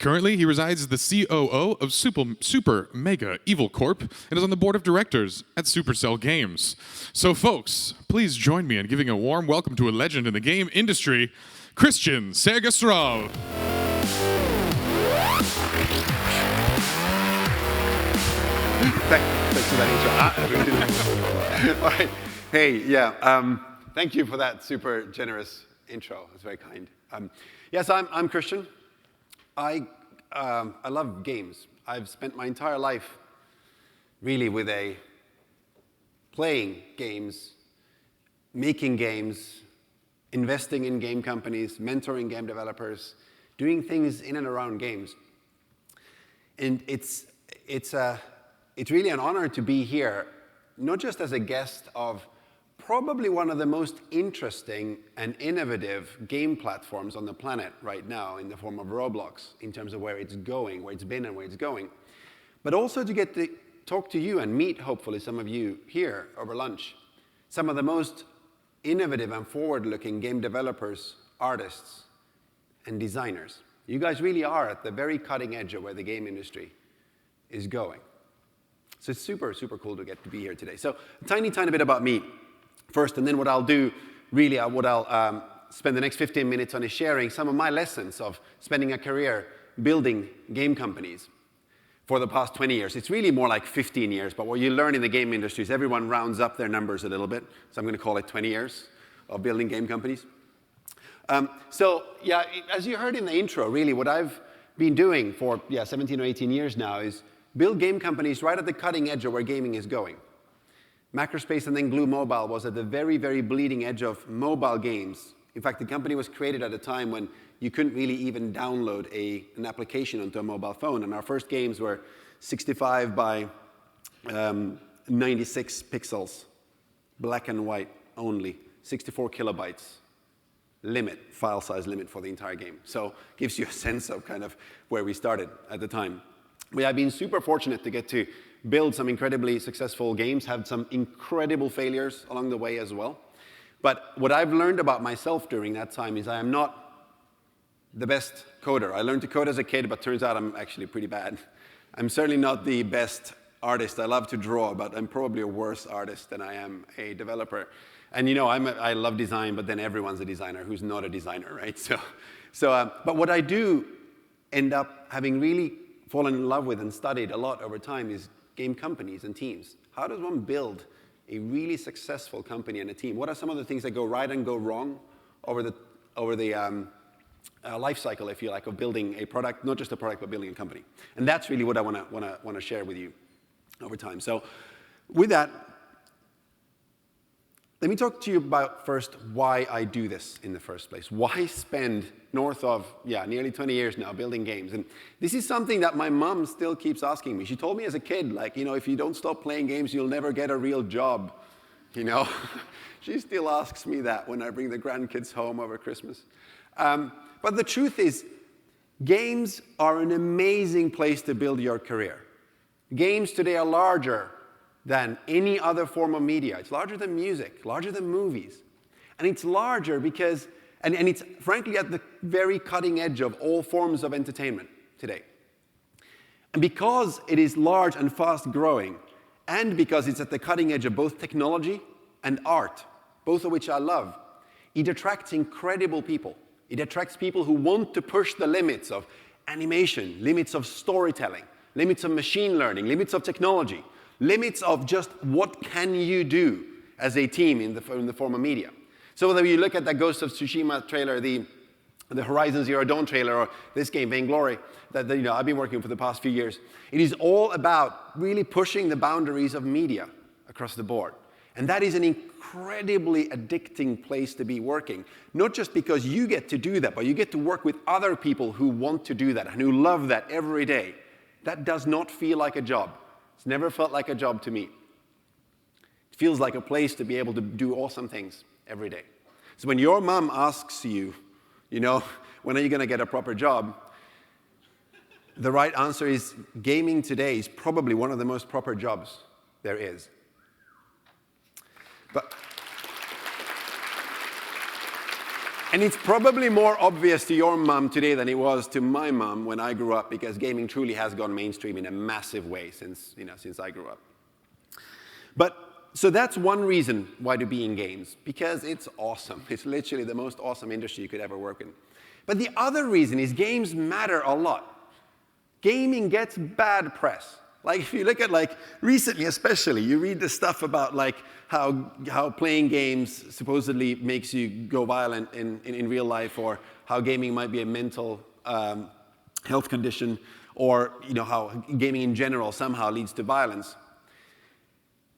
Currently, he resides as the COO of Super Mega Evil Corp and is on the board of directors at Supercell Games. So folks, please join me in giving a warm welcome to a legend in the game industry, Kristian Segerstrale. Thanks for that intro. All right. Hey, yeah. Thank you for that super generous intro. It's very kind. Yes, I'm Kristian. I I love games. I've spent my entire life really with playing games, making games, investing in game companies, mentoring game developers, doing things in and around games. And it's really an honor to be here, not just as a guest of probably one of the most interesting and innovative game platforms on the planet right now in the form of Roblox, in terms of where it's going, where it's been and where it's going, but also to get to talk to you and meet, hopefully, some of you here over lunch, some of the most innovative and forward-looking game developers, artists, and designers. You guys really are at the very cutting edge of where the game industry is going. So it's super, super cool to get to be here today. So a tiny bit about me first, and then what I'll do, really, what I'll spend the next 15 minutes on is sharing some of my lessons of spending a career building game companies for the past 20 years. It's really more like 15 years, but what you learn in the game industry is everyone rounds up their numbers a little bit, so I'm going to call it 20 years of building game companies. As you heard in the intro, really what I've been doing for 17 or 18 years now is build game companies right at the cutting edge of where gaming is going. Macrospace and then Glue Mobile was at the very, very bleeding edge of mobile games. In fact, the company was created at a time when you couldn't really even download an application onto a mobile phone. And our first games were 65 by 96 pixels, black and white only, 64 kilobytes file size limit for the entire game. So gives you a sense of kind of where we started at the time. We have been super fortunate to get to build some incredibly successful games, have some incredible failures along the way as well. But what I've learned about myself during that time is I am not the best coder. I learned to code as a kid, but turns out I'm actually pretty bad. I'm certainly not the best artist. I love to draw, but I'm probably a worse artist than I am a developer. And I love design, but then everyone's a designer who's not a designer, right? But what I do end up having really fallen in love with and studied a lot over time is game companies and teams. How does one build a really successful company and a team? What are some of the things that go right and go wrong over the life cycle, if you like, of building a product, not just a product, but building a company? And that's really what I want to share with you over time. So with that, let me talk to you about first why I do this in the first place. Why spend north of, nearly 20 years now building games? And this is something that my mom still keeps asking me. She told me as a kid, if you don't stop playing games, you'll never get a real job, She still asks me that when I bring the grandkids home over Christmas. But the truth is, games are an amazing place to build your career. Games today are larger than any other form of media. It's larger than music, larger than movies. And it's larger because, and it's frankly at the very cutting edge of all forms of entertainment today. And because it is large and fast growing, and because it's at the cutting edge of both technology and art, both of which I love, it attracts incredible people. It attracts people who want to push the limits of animation, limits of storytelling, limits of machine learning, limits of technology, limits of just what can you do as a team in the form of media. So whether you look at the Ghost of Tsushima trailer, the Horizon Zero Dawn trailer, or this game, Vainglory, that I've been working for the past few years, it is all about really pushing the boundaries of media across the board. And that is an incredibly addicting place to be working. Not just because you get to do that, but you get to work with other people who want to do that and who love that every day. That does not feel like a job. It's never felt like a job to me. It feels like a place to be able to do awesome things every day. So when your mom asks you, when are you going to get a proper job? The right answer is gaming today is probably one of the most proper jobs there is. And it's probably more obvious to your mom today than it was to my mom when I grew up, because gaming truly has gone mainstream in a massive way since I grew up. So that's one reason why to be in games, because it's awesome. It's literally the most awesome industry you could ever work in. But the other reason is games matter a lot. Gaming gets bad press. If you look at recently especially, you read the stuff about how playing games supposedly makes you go violent in real life, or how gaming might be a mental health condition, or how gaming in general somehow leads to violence.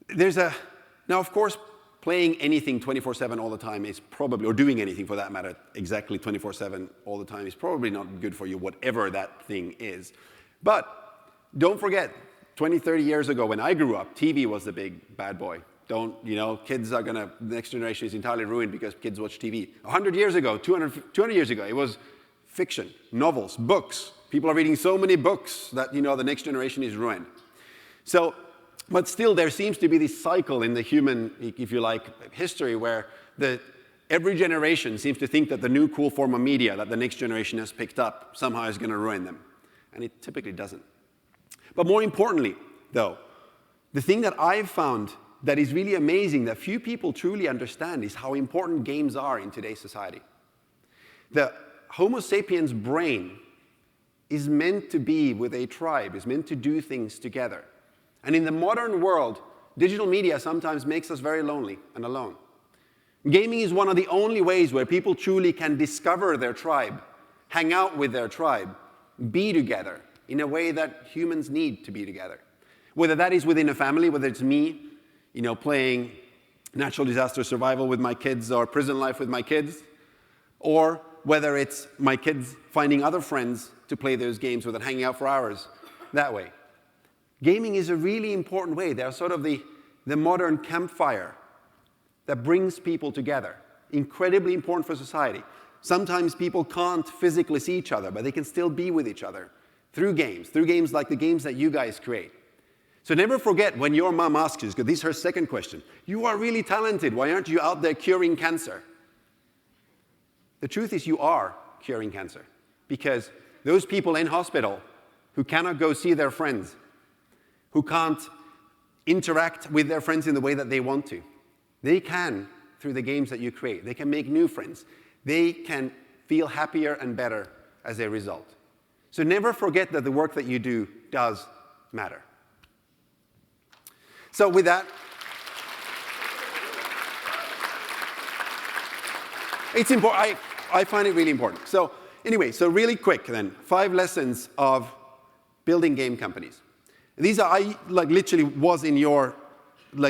Now, of course, playing anything 24/7 all the time is probably, or doing anything for that matter, exactly 24/7 all the time is probably not good for you, whatever that thing is. But don't forget, 20, 30 years ago when I grew up, TV was the big bad boy. Kids are the next generation is entirely ruined because kids watch TV. 100 years ago, 200 years ago, it was fiction, novels, books. People are reading so many books that, the next generation is ruined. So, but still, there seems to be this cycle in the human, if you like, history where every generation seems to think that the new cool form of media that the next generation has picked up somehow is going to ruin them. And it typically doesn't. But more importantly, though, the thing that I've found that is really amazing that few people truly understand is how important games are in today's society. The Homo sapiens brain is meant to be with a tribe, is meant to do things together. And in the modern world, digital media sometimes makes us very lonely and alone. Gaming is one of the only ways where people truly can discover their tribe, hang out with their tribe, be together in a way that humans need to be together. Whether that is within a family, whether it's me, playing natural disaster survival with my kids or prison life with my kids, or whether it's my kids finding other friends to play those games with and hanging out for hours that way. Gaming is a really important way. They're sort of the modern campfire that brings people together. Incredibly important for society. Sometimes people can't physically see each other, but they can still be with each other through games like the games that you guys create. So never forget when your mom asks you, because this is her second question, you are really talented, why aren't you out there curing cancer? The truth is you are curing cancer, because those people in hospital who cannot go see their friends, who can't interact with their friends in the way that they want to, they can, through the games that you create, they can make new friends. They can feel happier and better as a result. So never forget that the work that you do does matter. So with that, it's important. I find it really important. So anyway, so really quick then, 5 lessons of building game companies. These are, I literally was in your,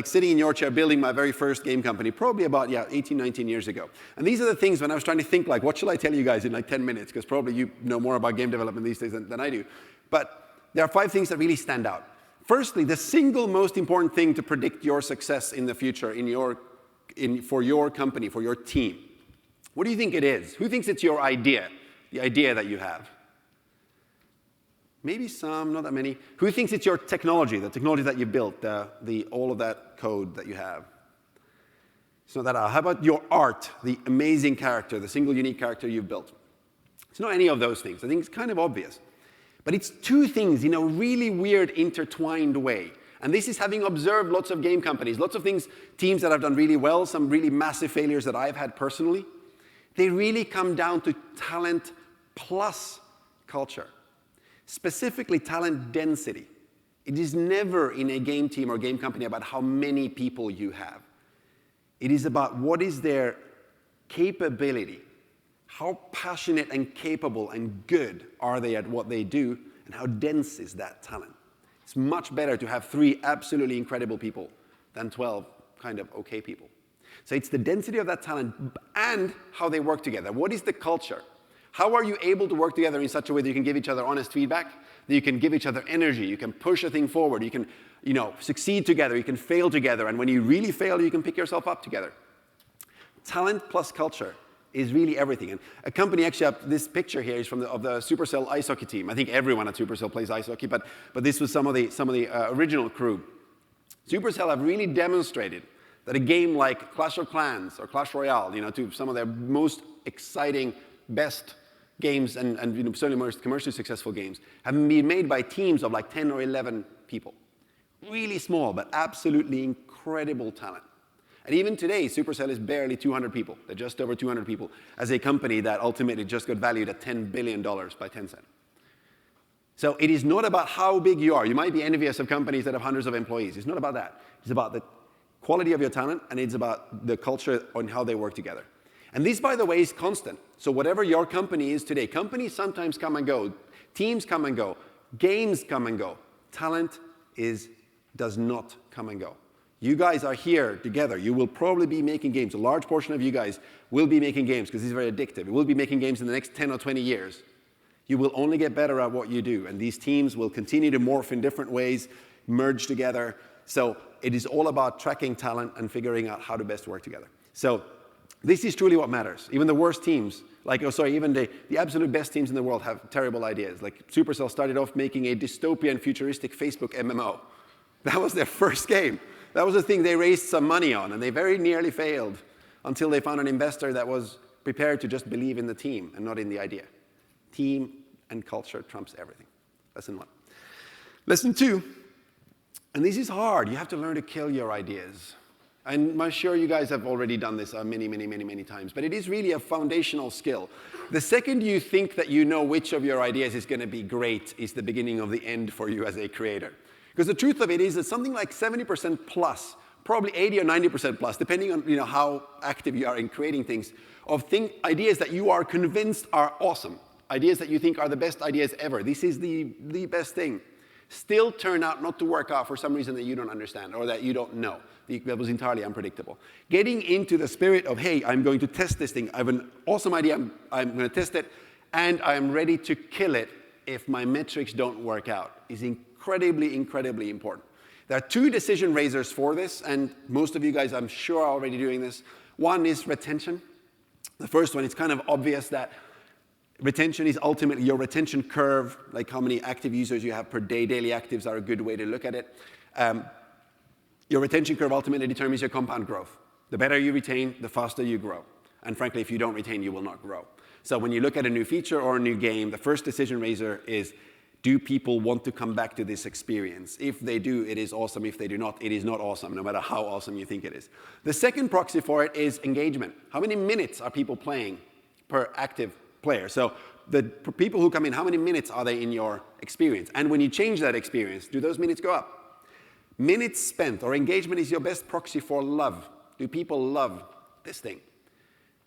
sitting in your chair building my very first game company, probably about, 18, 19 years ago. And these are the things when I was trying to think, what shall I tell you guys in 10 minutes? Because probably you know more about game development these days than I do. But there are 5 things that really stand out. Firstly, the single most important thing to predict your success in the future for your company, for your team. What do you think it is? Who thinks it's your idea, the idea that you have? Maybe some, not that many. Who thinks it's your technology, the technology that you built, all of that code that you have? It's not that. How about your art, the amazing character, the single unique character you've built? It's not any of those things. I think it's kind of obvious. But it's 2 things in a really weird, intertwined way. And this is having observed lots of game companies, lots of teams that have done really well, some really massive failures that I've had personally. They really come down to talent plus culture. Specifically, talent density. It is never in a game team or game company about how many people you have. It is about what is their capability. How passionate and capable and good are they at what they do, and how dense is that talent? It's much better to have 3 absolutely incredible people than 12 kind of okay people. So it's the density of that talent and how they work together. What is the culture? How are you able to work together in such a way that you can give each other honest feedback, that you can give each other energy, you can push a thing forward, you can succeed together, you can fail together, and when you really fail, you can pick yourself up together. Talent plus culture is really everything. And a company, actually, this picture here is of the Supercell ice hockey team. I think everyone at Supercell plays ice hockey, but this was some of the original crew. Supercell have really demonstrated that a game like Clash of Clans or Clash Royale, to some of their most exciting, best games and certainly most commercially successful games, have been made by teams of 10 or 11 people. Really small, but absolutely incredible talent. And even today, Supercell is barely 200 people. They're just over 200 people as a company that ultimately just got valued at $10 billion by Tencent. So it is not about how big you are. You might be envious of companies that have hundreds of employees. It's not about that. It's about the quality of your talent, and it's about the culture on how they work together. And this, by the way, is constant. So whatever your company is today, companies sometimes come and go. Teams come and go. Games come and go. Talent does not come and go. You guys are here together. You will probably be making games. A large portion of you guys will be making games because it's very addictive. You will be making games in the next 10 or 20 years. You will only get better at what you do. And these teams will continue to morph in different ways, merge together. So it is all about tracking talent and figuring out how to best work together. So this is truly what matters. Even the worst teams, even the absolute best teams in the world have terrible ideas. Like Supercell started off making a dystopian, futuristic Facebook MMO. That was their first game. That was the thing they raised some money on, and they very nearly failed until they found an investor that was prepared to just believe in the team and not in the idea. Team and culture trumps everything. Lesson 1. Lesson 2, and this is hard. You have to learn to kill your ideas. And I'm sure you guys have already done this many times, but it is really a foundational skill. The second you think that you know which of your ideas is going to be great is the beginning of the end for you as a creator. Because the truth of it is that something like 70% plus, probably 80 or 90% plus, depending on how active you are in creating things, of ideas that you are convinced are awesome, ideas that you think are the best ideas ever, this is the best thing, still turn out not to work out for some reason that you don't understand or that you don't know. That was entirely unpredictable. Getting into the spirit of, hey, I'm going to test this thing. I have an awesome idea. I'm going to test it, and I'm ready to kill it if my metrics don't work out is incredibly important. There are 2 decision raisers for this, and most of you guys, I'm sure, are already doing this. One is retention. The first one, it's kind of obvious that retention is ultimately your retention curve, like how many active users you have per day. Daily actives are a good way to look at it. Your retention curve ultimately determines your compound growth. The better you retain, the faster you grow. And frankly, if you don't retain, you will not grow. So when you look at a new feature or a new game, the first decision raiser is, do people want to come back to this experience? If they do, it is awesome. If they do not, it is not awesome, no matter how awesome you think it is. The second proxy for it is engagement. How many minutes are people playing per active player? So the people who come in, how many minutes are they in your experience? And when you change that experience, do those minutes go up? Minutes spent or engagement is your best proxy for love. Do people love this thing?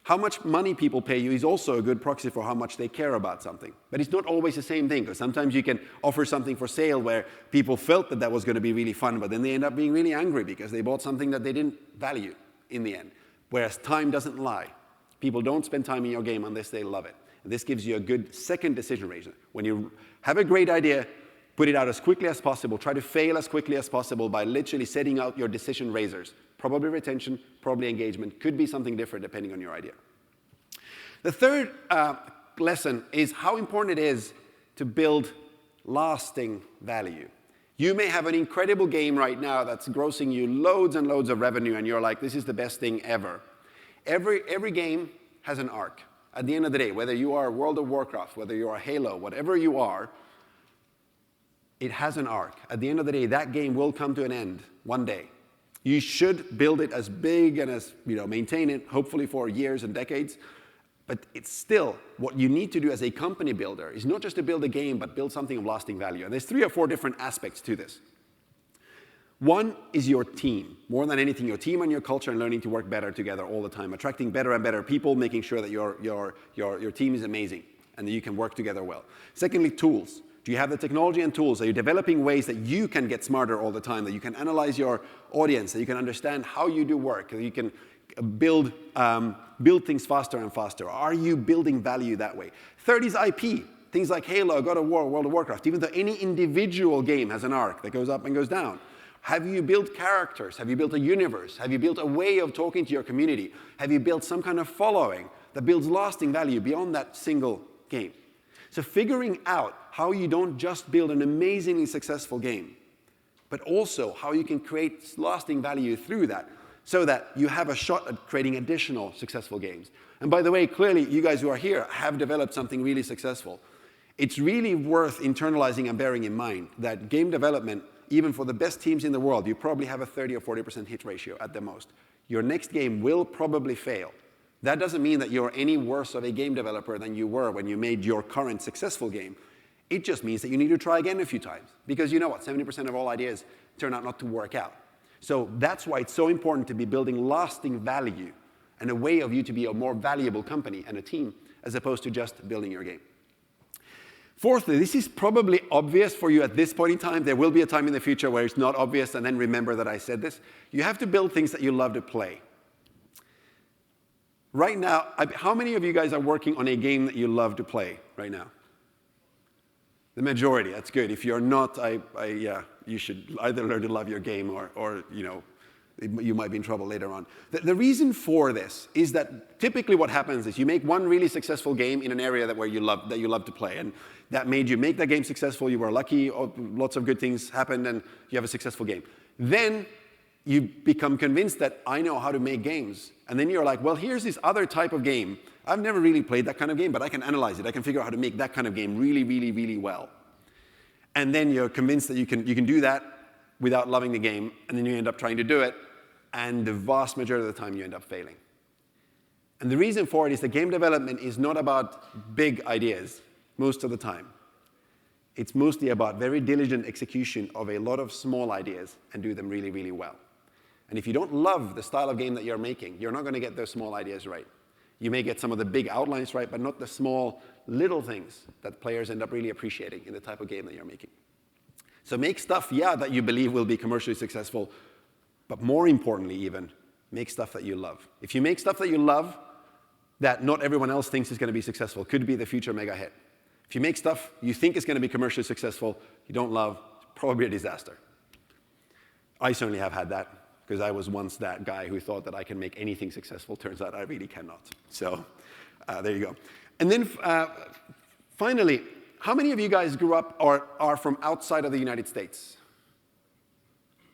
How much money people pay you is also a good proxy for how much they care about something. But it's not always the same thing, because sometimes you can offer something for sale where people felt that that was going to be really fun, but then they end up being really angry because they bought something that they didn't value in the end. Whereas time doesn't lie. People don't spend time in your game unless they love it. And this gives you a good second decision raiser. When you have a great idea, put it out as quickly as possible. Try to fail as quickly as possible by literally setting out your decision raisers. Probably retention, probably engagement. Could be something different depending on your idea. The third lesson is how important it is to build lasting value. You may have an incredible game right now that's grossing you loads and loads of revenue, and you're like, this is the best thing ever. Every game has an arc. At the end of the day, whether you are World of Warcraft, whether you are Halo, whatever you are, it has an arc. At the end of the day, that game will come to an end one day. You should build it as big and as, maintain it, hopefully for years and decades. But it's still, what you need to do as a company builder is not just to build a game, but build something of lasting value. And there's 3 or 4 different aspects to this. One is your team. More than anything, your team and your culture, and learning to work better together all the time, attracting better and better people, making sure that your team is amazing and that you can work together well. Secondly, tools. Do you have the technology and tools? Are you developing ways that you can get smarter all the time, that you can analyze your audience, that you can understand how you do work, that you can build things faster and faster? Are you building value that way? Third is IP. Things like Halo, God of War, World of Warcraft. Even though any individual game has an arc that goes up and goes down. Have you built characters? Have you built a universe? Have you built a way of talking to your community? Have you built some kind of following that builds lasting value beyond that single game? So figuring out how you don't just build an amazingly successful game, but also how you can create lasting value through that, so that you have a shot at creating additional successful games. And by the way, clearly, you guys who are here have developed something really successful. It's really worth internalizing and bearing in mind that game development, even for the best teams in the world, you probably have a 30 or 40% hit ratio at the most. Your next game will probably fail. That doesn't mean that you're any worse of a game developer than you were when you made your current successful game. It just means that you need to try again a few times. Because you know what? 70% of all ideas turn out not to work out. So that's why it's so important to be building lasting value and a way of you to be a more valuable company and a team, as opposed to just building your game. Fourthly, this is probably obvious for you at this point in time. There will be a time in the future where it's not obvious, and then remember that I said this. You have to build things that you love to play. Right now, how many of you guys are working on a game that you love to play right now? The majority, that's good. If you're not, yeah, you should either learn to love your game or you might be in trouble later on. The reason for this is that typically what happens is you make one really successful game in an area that you love to play, and that made you make that game successful. You were lucky, lots of good things happened, and you have a successful game. Then you become convinced that I know how to make games, and then you're like, well, here's this other type of game. I've never really played that kind of game, but I can analyze it. I can figure out how to make that kind of game really, really, really well. And then you're convinced that you can do that without loving the game, and then you end up trying to do it, and the vast majority of the time you end up failing. And the reason for it is that game development is not about big ideas most of the time. It's mostly about very diligent execution of a lot of small ideas and do them really, really well. And if you don't love the style of game that you're making, you're not going to get those small ideas right. You may get some of the big outlines right, but not the small little things that players end up really appreciating in the type of game that you're making. So make stuff, yeah, that you believe will be commercially successful, but more importantly even, make stuff that you love. If you make stuff that you love, that not everyone else thinks is going to be successful, could be the future mega hit. If you make stuff you think is going to be commercially successful, you don't love, it's probably a disaster. I certainly have had that, because I was once that guy who thought that I can make anything successful. Turns out I really cannot. So there you go. And then finally, how many of you guys grew up or are from outside of the United States?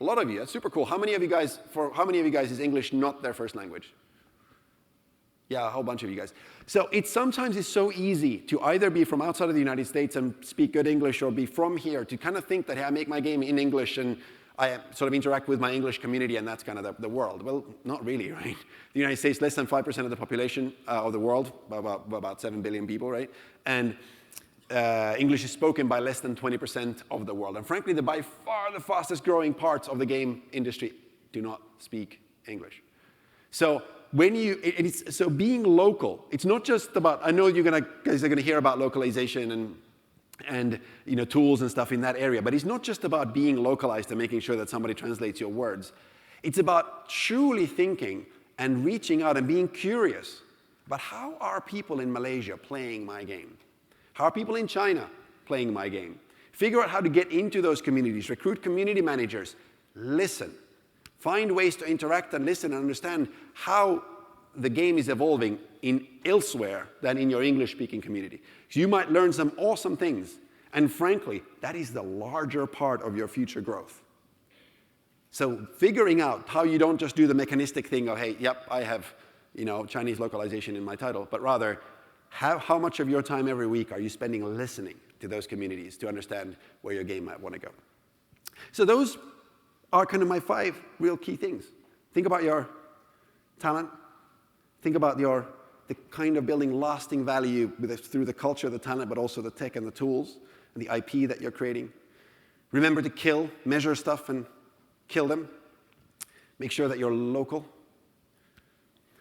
A lot of you. That's super cool. How many of you guys is English not their first language? Yeah, a whole bunch of you guys. So sometimes it's so easy to either be from outside of the United States and speak good English, or be from here to kind of think that, hey, I make my game in English and I sort of interact with my English community, and that's kind of the world. Well, not really, right? The United States, less than 5% of the population of the world, about 7 billion people, right? And English is spoken by less than 20% of the world. And frankly, by far the fastest growing parts of the game industry do not speak English. So so being local, it's not just about, I know guys are gonna hear about localization and tools and stuff in that area, but it's not just about being localized and making sure that somebody translates your words. It's about truly thinking and reaching out and being curious about how are people in Malaysia playing my game? How are people in China playing my game? Figure out how to get into those communities, recruit community managers, listen. Find ways to interact and listen and understand how the game is evolving elsewhere than in your English-speaking community. So you might learn some awesome things. And frankly, that is the larger part of your future growth. So figuring out how you don't just do the mechanistic thing of, hey, yep, I have Chinese localization in my title, but rather, how much of your time every week are you spending listening to those communities to understand where your game might want to go? So those are kind of my 5 real key things. Think about your talent. Think about the kind of building lasting value through the culture, the talent, but also the tech and the tools and the IP that you're creating. Remember to measure stuff and kill them. Make sure that you're local.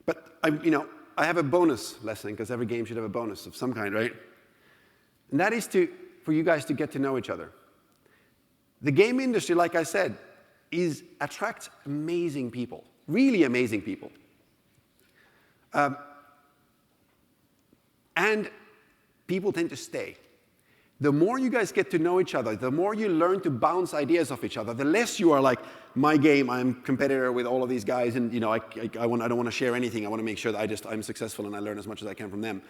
But I have a bonus lesson, because every game should have a bonus of some kind, right? And that is for you guys to get to know each other. The game industry, like I said, attracts amazing people, really amazing people. And people tend to stay. The more you guys get to know each other, the more you learn to bounce ideas off each other, the less you are like, my game, I'm a competitor with all of these guys, and I don't want to share anything. I want to make sure that I'm successful and I learn as much as I can from them.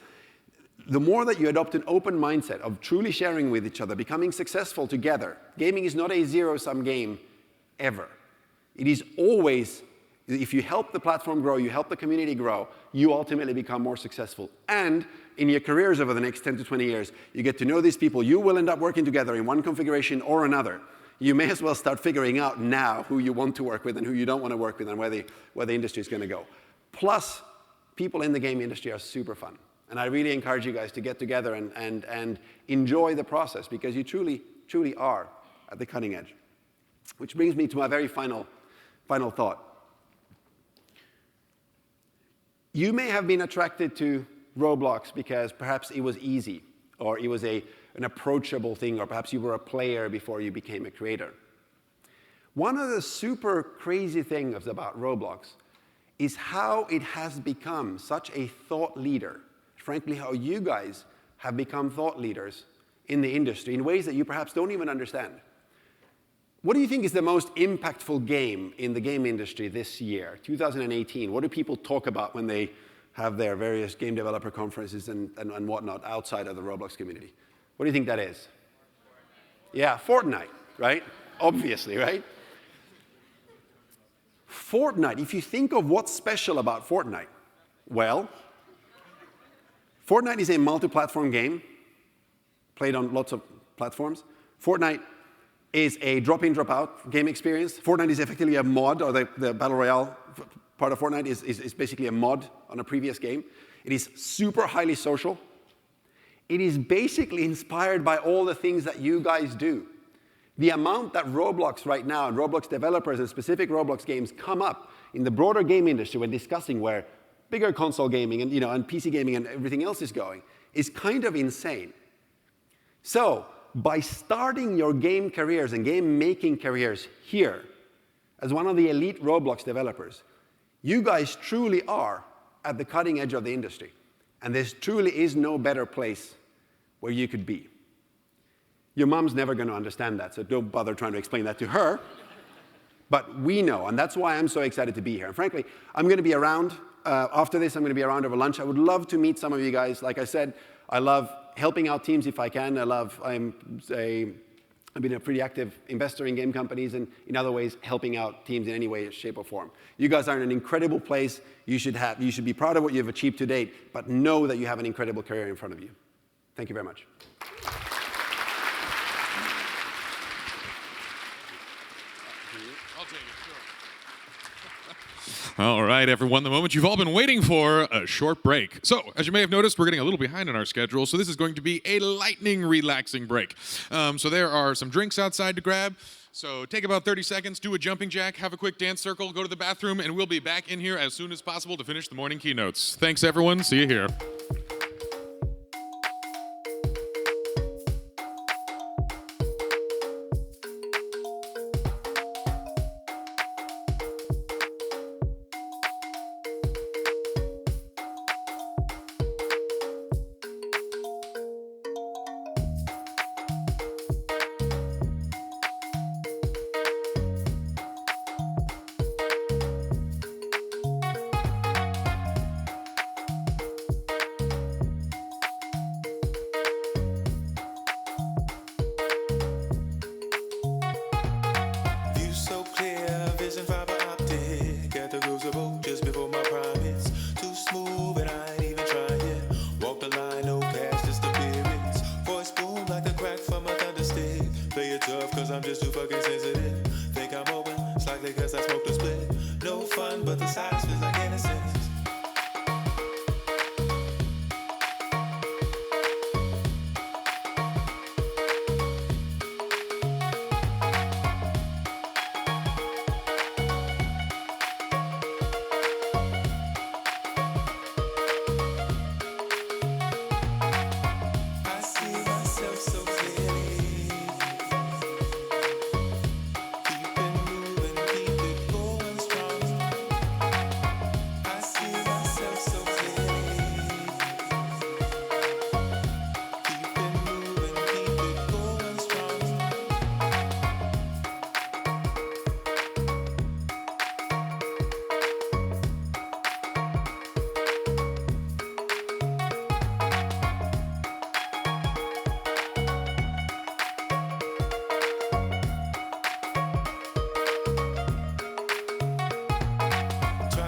The more that you adopt an open mindset of truly sharing with each other, becoming successful together. Gaming is not a zero-sum game ever. It is always, if you help the platform grow, you help the community grow, you ultimately become more successful. And in your careers over the next 10 to 20 years, you get to know these people. You will end up working together in one configuration or another. You may as well start figuring out now who you want to work with and who you don't want to work with, and where the industry is going to go. Plus, people in the game industry are super fun. And I really encourage you guys to get together and enjoy the process, because you truly, truly are at the cutting edge. Which brings me to my very final thought. You may have been attracted to Roblox because perhaps it was easy, or it was a an approachable thing, or perhaps you were a player before you became a creator. One of the super crazy things about Roblox is how it has become such a thought leader. Frankly, how you guys have become thought leaders in the industry in ways that you perhaps don't even understand. What do you think is the most impactful game in the game industry this year, 2018? What do people talk about when they have their various game developer conferences and whatnot outside of the Roblox community? What do you think that is? Yeah, Fortnite, right? Obviously, right? Fortnite, if you think of what's special about Fortnite, well, Fortnite is a multi-platform game, played on lots of platforms. Fortnite is a drop-in, drop-out game experience. Fortnite is effectively a mod, or the Battle Royale part of Fortnite is basically a mod on a previous game. It is super highly social. It is basically inspired by all the things that you guys do. The amount that Roblox right now, and Roblox developers and specific Roblox games come up in the broader game industry when discussing where bigger console gaming and, and PC gaming and everything else is going, is kind of insane. So, by starting your game careers and game-making careers here, as one of the elite Roblox developers, you guys truly are at the cutting edge of the industry. And there truly is no better place where you could be. Your mom's never going to understand that, so don't bother trying to explain that to her. But we know, and that's why I'm so excited to be here. And frankly, I'm going to be around. After this, I'm going to be around over lunch. I would love to meet some of you guys. Like I said, I love helping out teams if I can. I've been a pretty active investor in game companies and in other ways helping out teams in any way, shape, or form. You guys are in an incredible place. You should be proud of what you've achieved to date, but know that you have an incredible career in front of you. Thank you very much. All right, everyone, the moment you've all been waiting for, a short break. So, as you may have noticed, we're getting a little behind on our schedule, so this is going to be a lightning, relaxing break. So there are some drinks outside to grab. So take about 30 seconds, do a jumping jack, have a quick dance circle, go to the bathroom, and we'll be back in here as soon as possible to finish the morning keynotes. Thanks, everyone. See you here.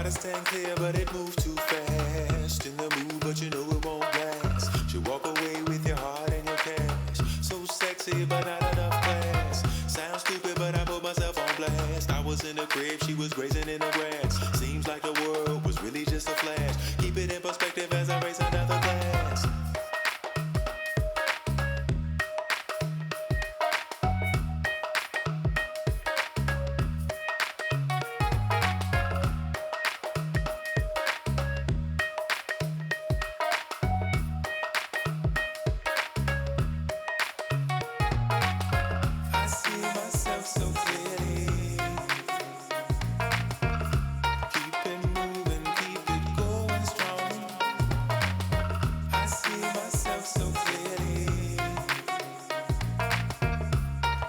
Stand clear, but it moved too fast. In the mood, but you know it won't last. You walk away with your heart and your cash. So sexy, but not enough class. Sounds stupid, but I put myself on blast. I was in the crib, she was grazing in the grass. Seems like the world was really just a flash. Keep it in perspective as I raise another glass. so clearly. Keep it moving, keep it going strong. I see myself so clearly.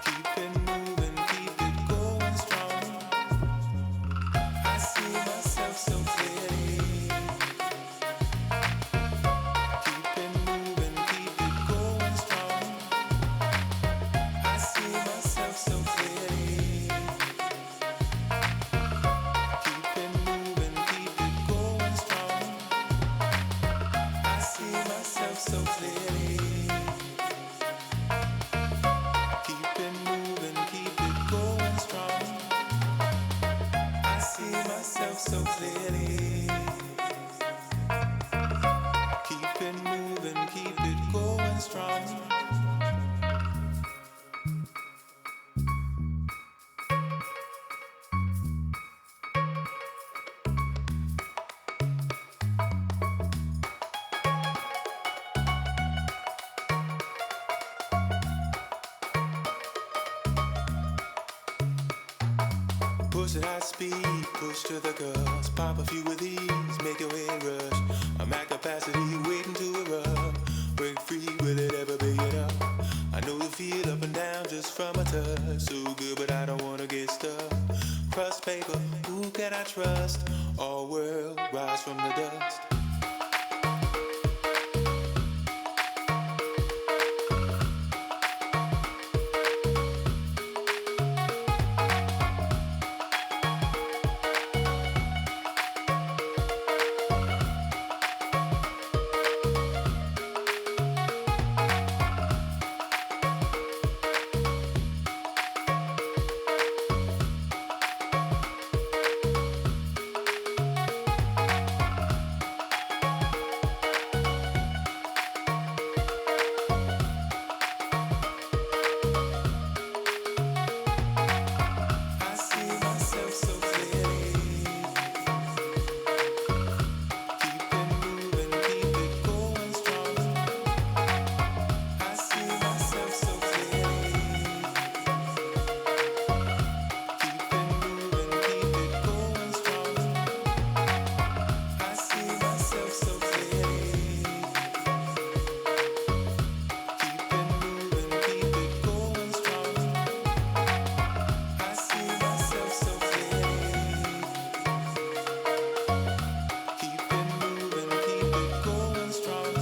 Keep it moving, keep it going strong. I see myself so clearly. Keep it moving, keep it going strong. I see myself so clearly. Keep it moving, keep it going strong. I see myself so clearly. Keep it moving, keep it going strong. I see myself so clearly. Keep it moving, keep it going strong. Push at high speed, push to the guts. Pop a few of these, make your head rush. I'm at capacity, waiting to erupt. Break free, will it ever be enough? I know the feel up and down just from a touch. So good, but I don't wanna get stuck. Crust paper, who can I trust? All world rise from the dust. I see myself so clearly. Keep it moving, keep it going strong. I see myself so clearly. Keep it moving, keep it going strong. I see myself so clearly. Keep it moving, keep it going strong. I see myself so clearly. Keep it moving, keep it going strong.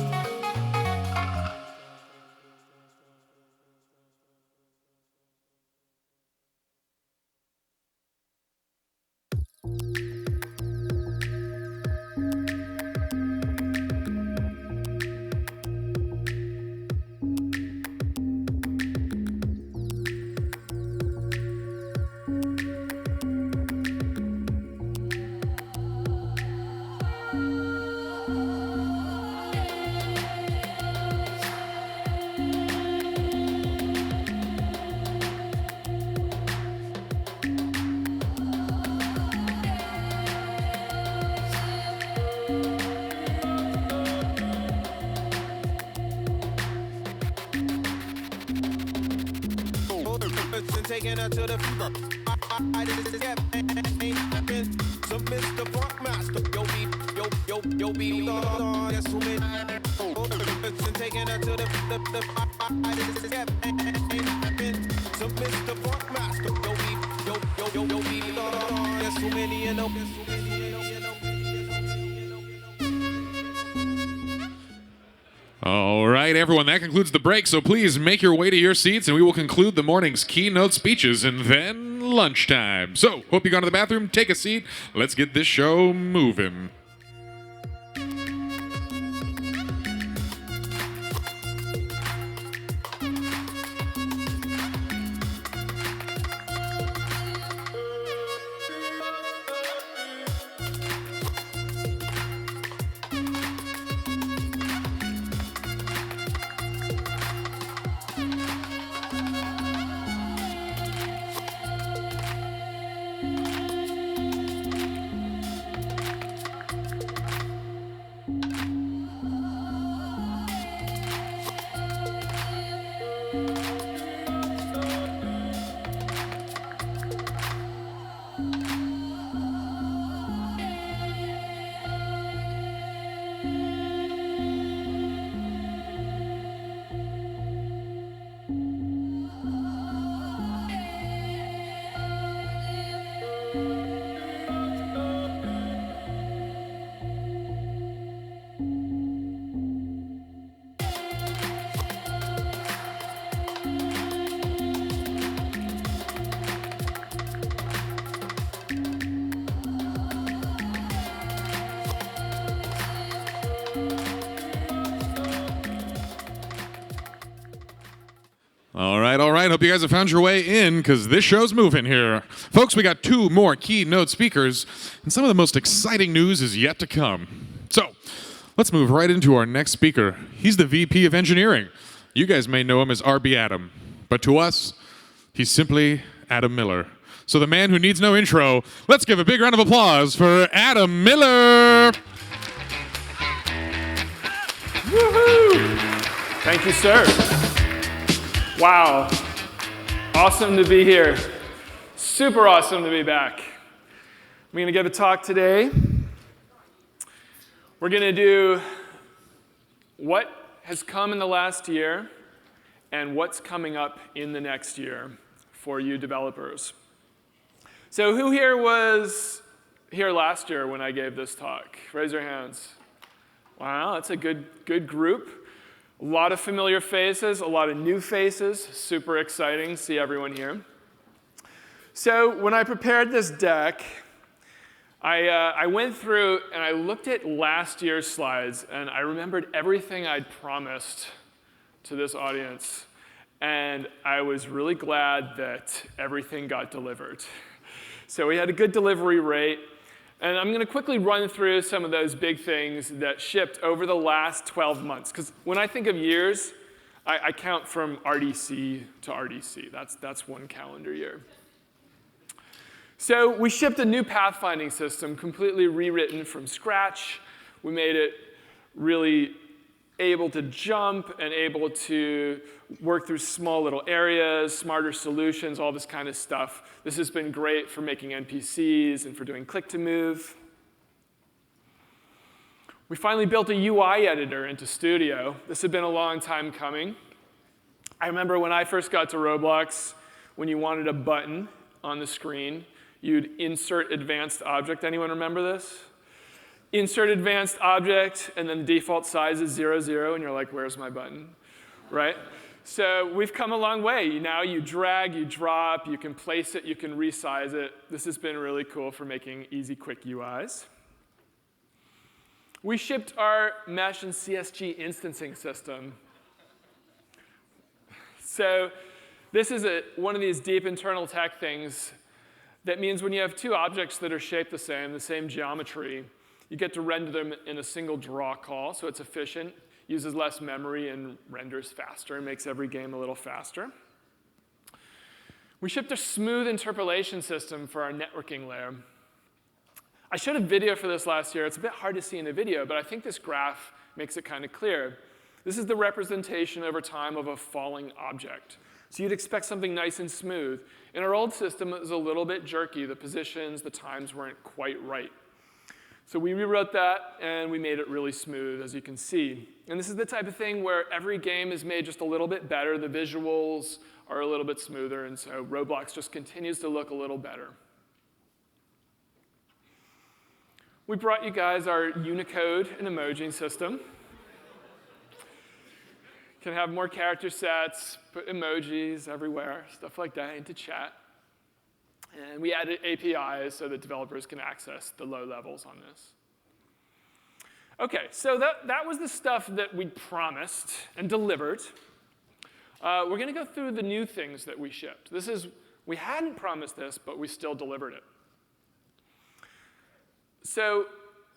Taking her to the floor. I just kept some Mr. Funkmaster. Yo, be that's who made taking her to the I just kept some Mr. Funkmaster. Yo, be that's who many you know. All right, everyone, that concludes the break, so please make your way to your seats and we will conclude the morning's keynote speeches and then lunchtime. So, hope you gone to the bathroom, take a seat, let's get this show moving. All right. Hope you guys have found your way in, because this show's moving here. Folks, we got 2 more keynote speakers, and some of the most exciting news is yet to come. So, let's move right into our next speaker. He's the VP of Engineering. You guys may know him as RB Adam, but to us, he's simply Adam Miller. So the man who needs no intro, let's give a big round of applause for Adam Miller! Woohoo! Thank you, sir. Wow. Awesome to be here. Super awesome to be back. I'm going to give a talk today. We're going to do what has come in the last year and what's coming up in the next year for you developers. So who here was here last year when I gave this talk? Raise your hands. Wow, that's a good group. A lot of familiar faces, a lot of new faces. Super exciting to see everyone here. So when I prepared this deck, I went through and I looked at last year's slides, and I remembered everything I'd promised to this audience. And I was really glad that everything got delivered. So we had a good delivery rate. And I'm going to quickly run through some of those big things that shipped over the last 12 months. Because when I think of years, I count from RDC to RDC. That's one calendar year. So we shipped a new pathfinding system, completely rewritten from scratch. We made it really able to jump and able to work through small little areas, smarter solutions, all this kind of stuff. This has been great for making NPCs and for doing click-to-move. We finally built a UI editor into Studio. This had been a long time coming. I remember when I first got to Roblox, when you wanted a button on the screen, you'd insert advanced object. Anyone remember this? Insert advanced object, and then the default size is 0, 0, and you're like, where's my button, right? So we've come a long way. Now you drag, you drop, you can place it, you can resize it. This has been really cool for making easy, quick UIs. We shipped our mesh and CSG instancing system. So this is one of these deep internal tech things that means when you have 2 objects that are shaped the same geometry, you get to render them in a single draw call, so it's efficient, uses less memory, and renders faster, and makes every game a little faster. We shipped a smooth interpolation system for our networking layer. I showed a video for this last year. It's a bit hard to see in a video, but I think this graph makes it kind of clear. This is the representation over time of a falling object. So you'd expect something nice and smooth. In our old system, it was a little bit jerky. The positions, the times weren't quite right. So we rewrote that, and we made it really smooth, as you can see. And this is the type of thing where every game is made just a little bit better. The visuals are a little bit smoother, and so Roblox just continues to look a little better. We brought you guys our Unicode and emoji system. Can have more character sets, put emojis everywhere, stuff like that into chat. And we added APIs so that developers can access the low levels on this. OK, so that was the stuff that we promised and delivered. We're going to go through the new things that we shipped. We hadn't promised this, but we still delivered it. So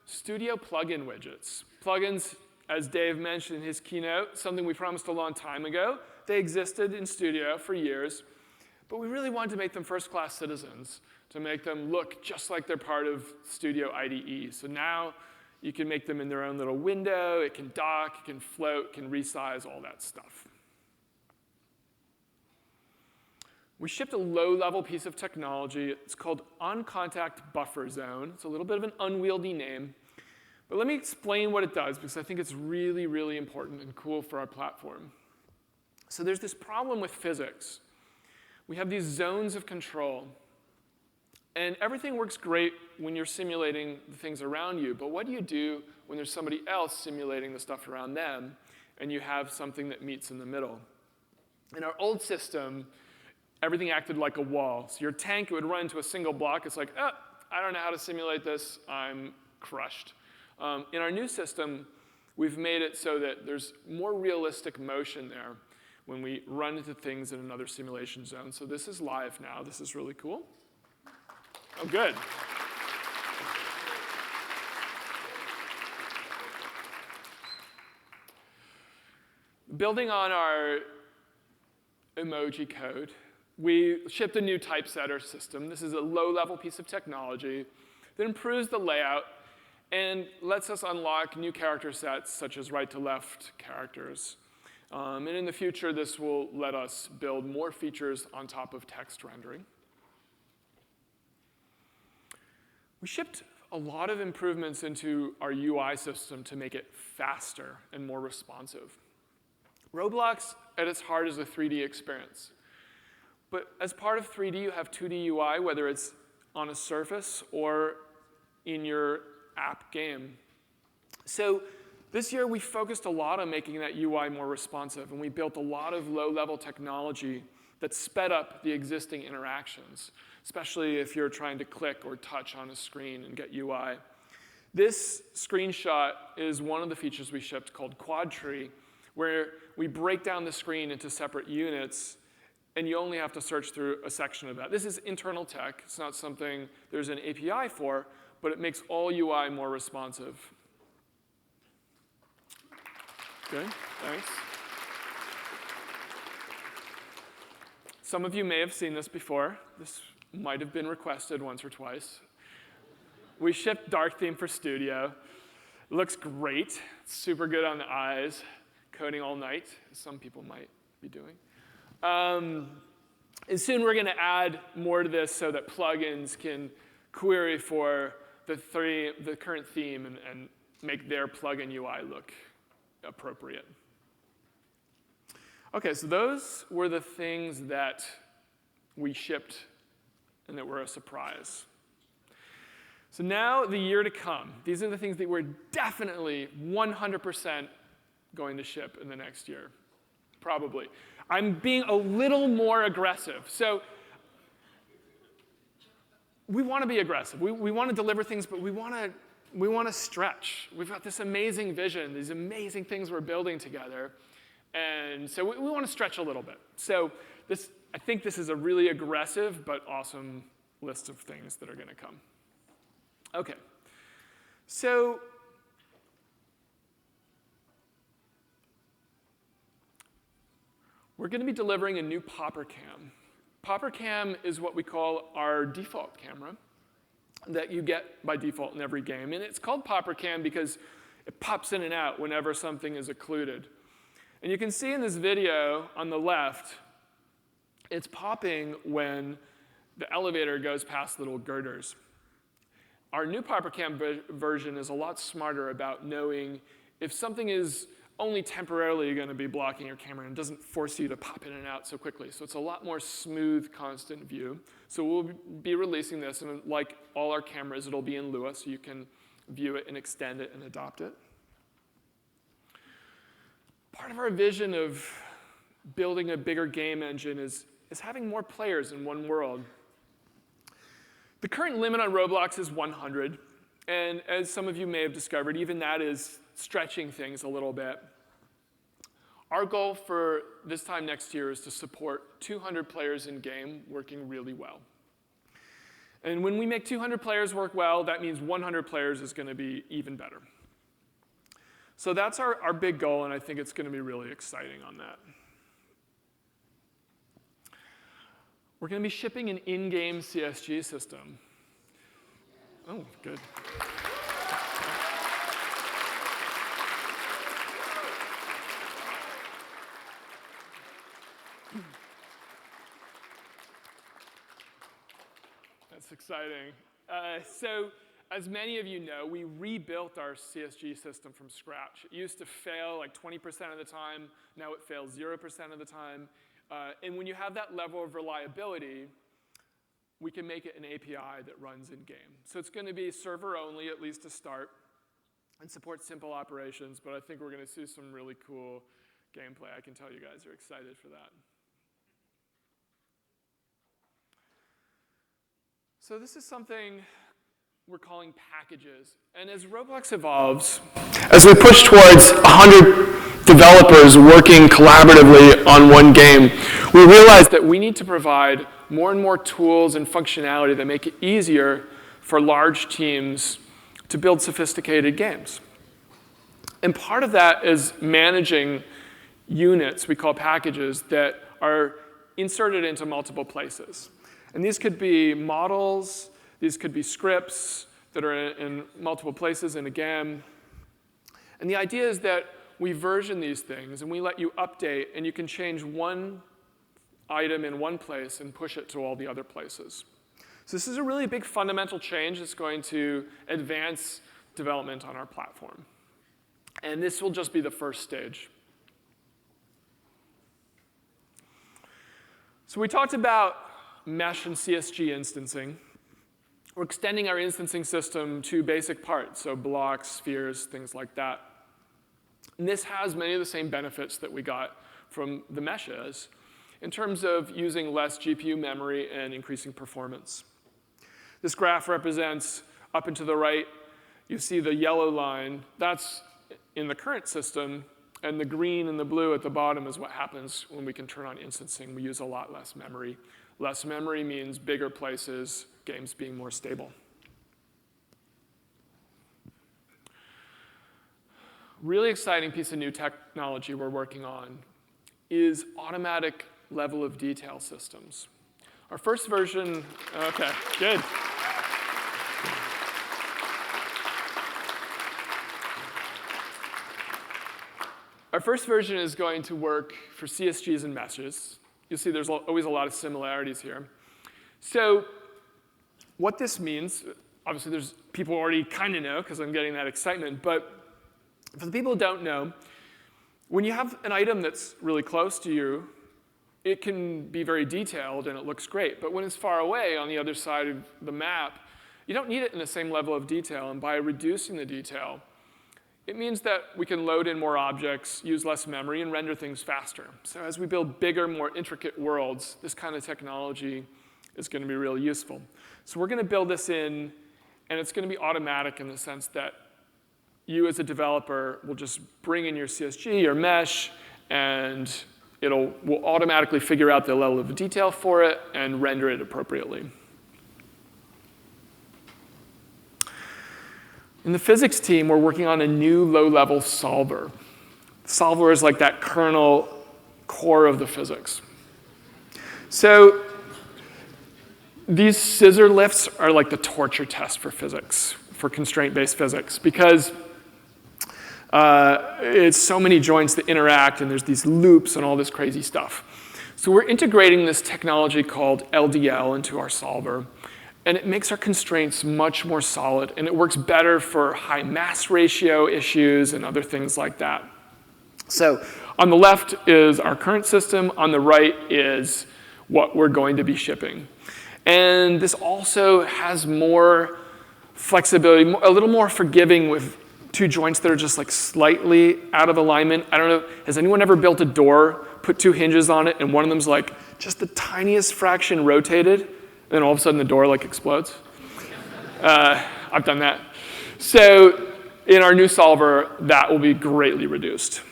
Studio plugin widgets. Plugins, as Dave mentioned in his keynote, something we promised a long time ago. They existed in Studio for years. But we really wanted to make them first-class citizens, to make them look just like they're part of Studio IDE. So now you can make them in their own little window. It can dock, it can float, it can resize, all that stuff. We shipped a low-level piece of technology. It's called On-Contact Buffer Zone. It's a little bit of an unwieldy name. But let me explain what it does, because I think it's really, really important and cool for our platform. So there's this problem with physics. We have these zones of control. And everything works great when you're simulating the things around you, but what do you do when there's somebody else simulating the stuff around them, and you have something that meets in the middle? In our old system, everything acted like a wall. So your tank would run into a single block. It's like, oh, I don't know how to simulate this. I'm crushed. In our new system, we've made it so that there's more realistic motion there when we run into things in another simulation zone. So this is live now. This is really cool. Oh, good. Building on our emoji code, we shipped a new typesetter system. This is a low-level piece of technology that improves the layout and lets us unlock new character sets, such as right-to-left characters. And in the future, this will let us build more features on top of text rendering. We shipped a lot of improvements into our UI system to make it faster and more responsive. Roblox, at its heart, is a 3D experience. But as part of 3D, you have 2D UI, whether it's on a surface or in your app game. So this year, we focused a lot on making that UI more responsive, and we built a lot of low-level technology that sped up the existing interactions, especially if you're trying to click or touch on a screen and get UI. This screenshot is one of the features we shipped called Quad Tree, where we break down the screen into separate units, and you only have to search through a section of that. This is internal tech. It's not something there's an API for, but it makes all UI more responsive. Good, thanks. Some of you may have seen this before. This might have been requested once or twice. We shipped dark theme for Studio. It looks great. It's super good on the eyes. Coding all night, as some people might be doing. And soon we're going to add more to this so that plugins can query for the current theme and make their plugin UI look appropriate. OK, so those were the things that we shipped and that were a surprise. So now the year to come. These are the things that we're definitely 100% going to ship in the next year, probably. I'm being a little more aggressive. So we want to be aggressive. We want to deliver things, but we want to stretch. We've got this amazing vision, these amazing things we're building together. And so we want to stretch a little bit. So I think this is a really aggressive but awesome list of things that are going to come. OK. So we're going to be delivering a new popper cam. Popper cam is what we call our default camera that you get by default in every game. And it's called popper cam because it pops in and out whenever something is occluded. And you can see in this video on the left, it's popping when the elevator goes past little girders. Our new popper cam version is a lot smarter about knowing if something is only temporarily going to be blocking your camera and doesn't force you to pop in and out so quickly. So it's a lot more smooth, constant view. So we'll be releasing this, and like all our cameras, it'll be in Lua, so you can view it and extend it and adopt it. Part of our vision of building a bigger game engine is having more players in one world. The current limit on Roblox is 100. And as some of you may have discovered, even that is stretching things a little bit. Our goal for this time next year is to support 200 players in game working really well. And when we make 200 players work well, that means 100 players is going to be even better. So that's our big goal, and I think it's going to be really exciting on that. We're going to be shipping an in-game CSG system. Oh, good. That's exciting. So as many of you know, we rebuilt our CSG system from scratch. It used to fail like 20% of the time. Now it fails 0% of the time. And when you have that level of reliability, we can make it an API that runs in-game. So it's going to be server-only, at least to start, and support simple operations, but I think we're going to see some really cool gameplay. I can tell you guys are excited for that. So this is something we're calling packages. And as Roblox evolves, as we push towards 100 developers working collaboratively on one game, we realize that we need to provide more and more tools and functionality that make it easier for large teams to build sophisticated games. And part of that is managing units, we call packages, that are inserted into multiple places. And these could be models, these could be scripts that are in multiple places in a game. And the idea is that we version these things and we let you update, and you can change one item in one place and push it to all the other places. So this is a really big fundamental change that's going to advance development on our platform. And this will just be the first stage. So we talked about mesh and CSG instancing. We're extending our instancing system to basic parts, so blocks, spheres, things like that. And this has many of the same benefits that we got from the meshes in terms of using less GPU memory and increasing performance. This graph represents, up and to the right, you see the yellow line. That's in the current system, and the green and the blue at the bottom is what happens when we can turn on instancing. We use a lot less memory. Less memory means bigger places, games being more stable. Really exciting piece of new technology we're working on is automatic level of detail systems. Our first version, okay, good. Our first version is going to work for CSGs and meshes. You'll see there's always a lot of similarities here. So what this means, obviously there's people already kind of know because I'm getting that excitement, but for the people who don't know, when you have an item that's really close to you, it can be very detailed and it looks great. But when it's far away on the other side of the map, you don't need it in the same level of detail. And by reducing the detail, it means that we can load in more objects, use less memory, and render things faster. So as we build bigger, more intricate worlds, this kind of technology is going to be really useful. So we're going to build this in, and it's going to be automatic in the sense that you as a developer will just bring in your CSG, your mesh, and will automatically figure out the level of detail for it and render it appropriately. In the physics team, we're working on a new low-level solver. Solver is like that kernel core of the physics. So these scissor lifts are like the torture test for physics, for constraint-based physics, because it's so many joints that interact, and there's these loops and all this crazy stuff. So we're integrating this technology called LDL into our solver, and it makes our constraints much more solid, and it works better for high mass ratio issues and other things like that. So on the left is our current system. On the right is what we're going to be shipping. And this also has more flexibility, a little more forgiving with two joints that are just like slightly out of alignment. I don't know, has anyone ever built a door, put two hinges on it, and one of them's like just the tiniest fraction rotated, and then all of a sudden the door like explodes? I've done that. So in our new solver, that will be greatly reduced.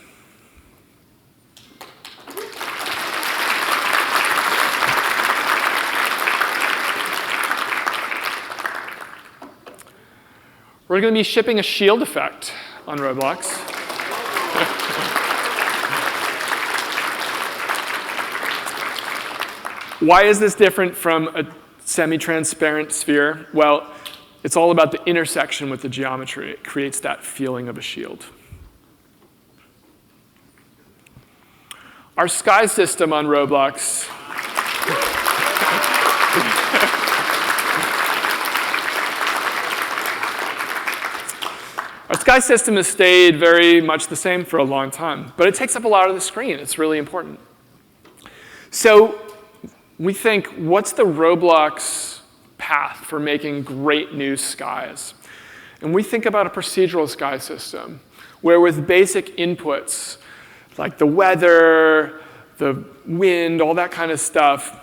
We're going to be shipping a shield effect on Roblox. Why is this different from a semi-transparent sphere? Well, it's all about the intersection with the geometry. It creates that feeling of a shield. Our sky system on Roblox Our sky system has stayed very much the same for a long time, but it takes up a lot of the screen. It's really important. So we think, what's the Roblox path for making great new skies. And we think about a procedural sky system, where with basic inputs, like the weather, the wind, all that kind of stuff,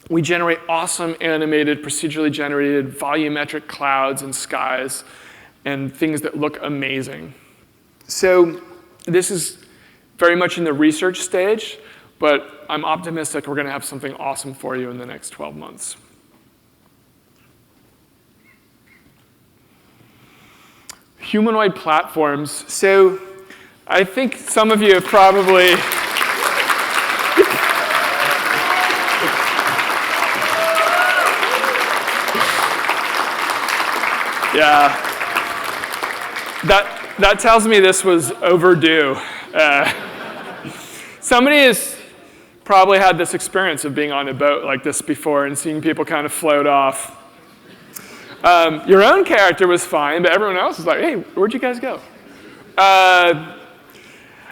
we generate awesome animated, procedurally generated volumetric clouds and skies and things that look amazing. So this is very much in the research stage, but I'm optimistic we're going to have something awesome for you in the next 12 months. Humanoid platforms. So I think some of you have probably yeah. That tells me this was overdue. Somebody has probably had this experience of being on a boat like this before and seeing people kind of float off. Your own character was fine, but everyone else was like, hey, where'd you guys go?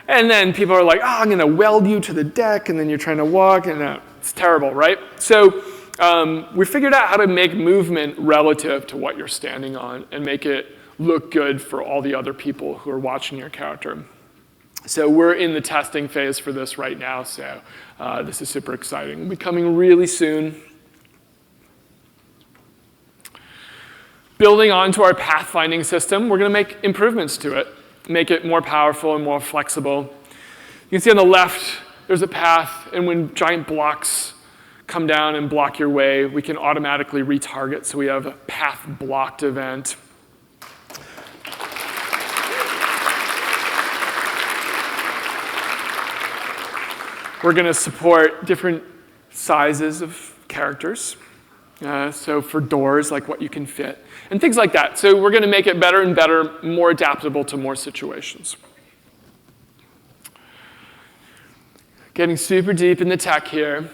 And then people are like, oh, I'm going to weld you to the deck, and then you're trying to walk, and it's terrible, right? So we figured out how to make movement relative to what you're standing on and make it look good for all the other people who are watching your character. So we're in the testing phase for this right now, so this is super exciting. It'll be coming really soon. Building onto our pathfinding system, we're going to make improvements to it, make it more powerful and more flexible. You can see on the left, there's a path, and when giant blocks come down and block your way, we can automatically retarget, so we have a path blocked event. We're going to support different sizes of characters. So for doors, like what you can fit, and things like that. So we're going to make it better and better, more adaptable to more situations. Getting super deep in the tech here.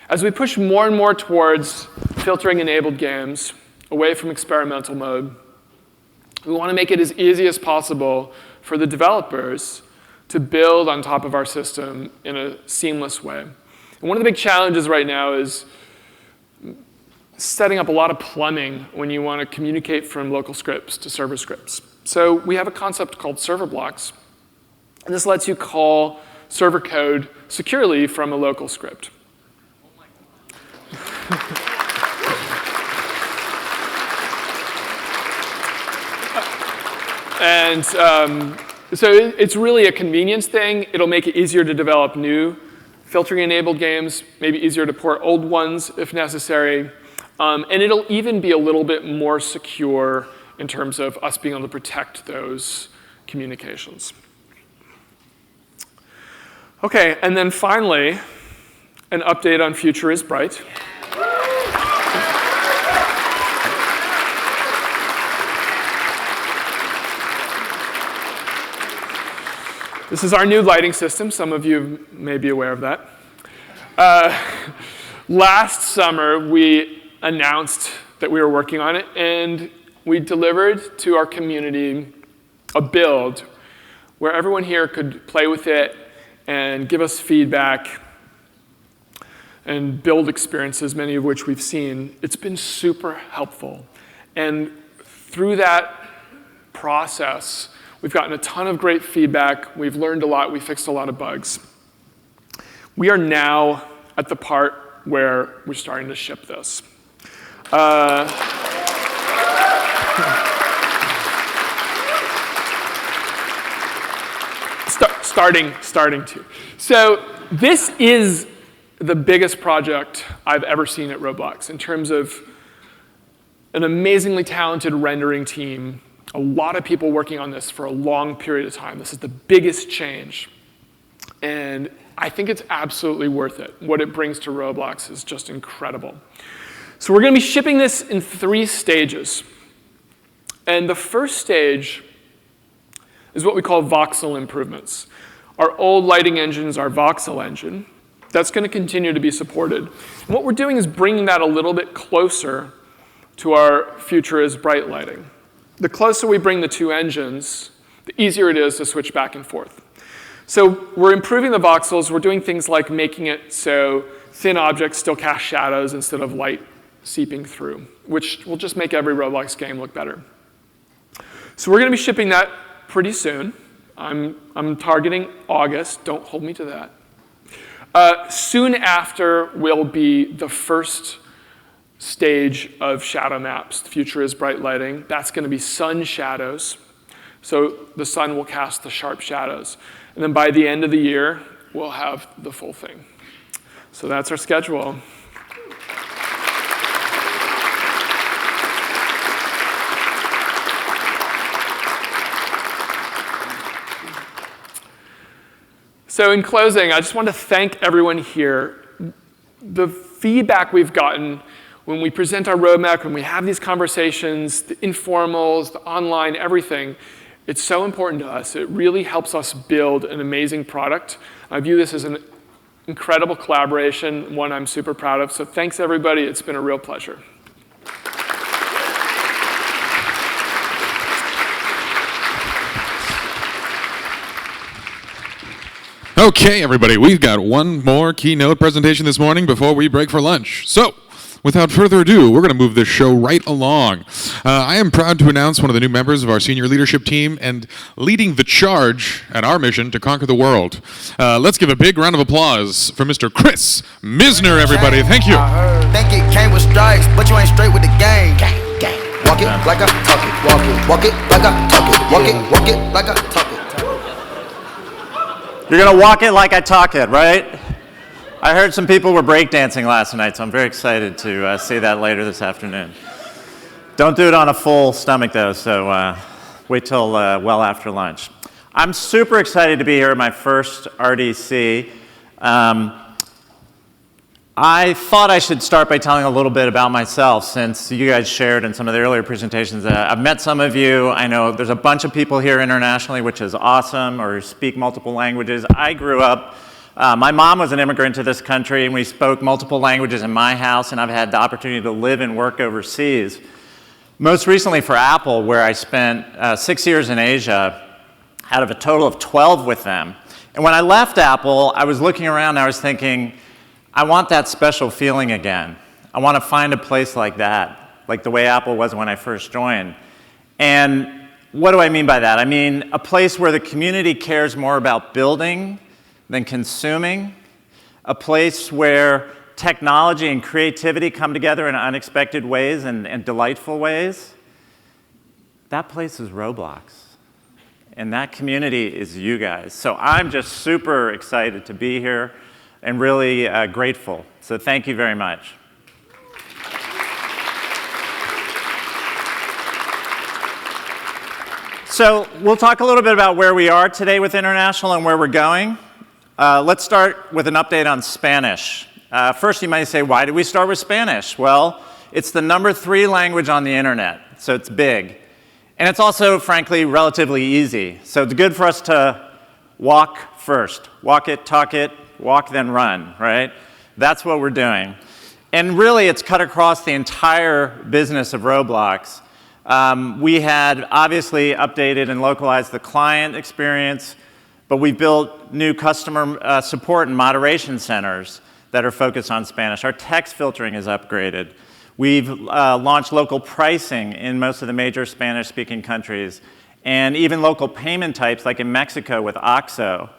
As we push more and more towards filtering-enabled games, away from experimental mode, we want to make it as easy as possible for the developers to build on top of our system in a seamless way. And one of the big challenges right now is setting up a lot of plumbing when you want to communicate from local scripts to server scripts. So we have a concept called server blocks, and this lets you call server code securely from a local script. And so it's really a convenience thing. It'll make it easier to develop new filtering-enabled games, maybe easier to port old ones if necessary. And it'll even be a little bit more secure in terms of us being able to protect those communications. OK, and then finally, an update on Future is Bright. This is our new lighting system. Some of you may be aware of that. Last summer, we announced that we were working on it, and we delivered to our community a build where everyone here could play with it and give us feedback and build experiences, many of which we've seen. It's been super helpful. And through that process, we've gotten a ton of great feedback. We've learned a lot. We fixed a lot of bugs. We are now at the part where we're starting to ship this. Starting to. So this is the biggest project I've ever seen at Roblox in terms of an amazingly talented rendering team, a lot of people working on this for a long period of time. This is the biggest change. And I think it's absolutely worth it. What it brings to Roblox is just incredible. So we're going to be shipping this in 3 stages. And the first stage is what we call voxel improvements. Our old lighting engine is our voxel engine. That's going to continue to be supported. And what we're doing is bringing that a little bit closer to our Future is Bright lighting. The closer we bring the 2 engines, the easier it is to switch back and forth. So we're improving the voxels. We're doing things like making it so thin objects still cast shadows instead of light seeping through, which will just make every Roblox game look better. So we're going to be shipping that pretty soon. I'm targeting August. Don't hold me to that. Soon after will be the first stage of shadow maps. The future is bright lighting. That's going to be sun shadows. So the sun will cast the sharp shadows. And then by the end of the year, we'll have the full thing. So that's our schedule. So in closing, I just want to thank everyone here. The feedback we've gotten when we present our roadmap, when we have these conversations, the informals, the online, everything, it's so important to us. It really helps us build an amazing product. I view this as an incredible collaboration, one I'm super proud of. So thanks, everybody. It's been a real pleasure. Okay, everybody, we've got one more keynote presentation this morning before we break for lunch. So, without further ado, we're going to move this show right along. I am proud to announce one of the new members of our senior leadership team and leading the charge at our mission to conquer the world. Let's give a big round of applause for Mr. Chris Misner, everybody. Thank you. Think it came with stripes, but you ain't straight with the game. Walk it like I talk it. Walk it like I talk it. Walk it like I talk it. You're going to walk it like I talk it, right? I heard some people were breakdancing last night, so I'm very excited to see that later this afternoon. Don't do it on a full stomach, though, so wait till well after lunch. I'm super excited to be here at my first RDC. I thought I should start by telling a little bit about myself, since you guys shared in some of the earlier presentations. I've met some of you. I know there's a bunch of people here internationally, which is awesome, or speak multiple languages. I grew up, my mom was an immigrant to this country, and we spoke multiple languages in my house, and I've had the opportunity to live and work overseas. Most recently for Apple, where I spent 6 years in Asia, out of a total of 12 with them. And when I left Apple, I was looking around and I was thinking, I want that special feeling again. I want to find a place like that, like the way Apple was when I first joined. And what do I mean by that? I mean a place where the community cares more about building than consuming, a place where technology and creativity come together in unexpected ways and delightful ways. That place is Roblox. And that community is you guys. So I'm just super excited to be here and really grateful. So thank you very much. So we'll talk a little bit about where we are today with international and where we're going. Let's start with an update on Spanish. First, you might say, why did we start with Spanish? Well, it's the number 3 language on the internet, so it's big. And it's also, frankly, relatively easy. So it's good for us to walk first. Walk it, talk it, walk then run, right? That's what we're doing. And really, it's cut across the entire business of Roblox. We had obviously updated and localized the client experience, but we built new customer support and moderation centers that are focused on Spanish. Our text filtering is upgraded. We've launched local pricing in most of the major Spanish-speaking countries, and even local payment types, like in Mexico with OXXO.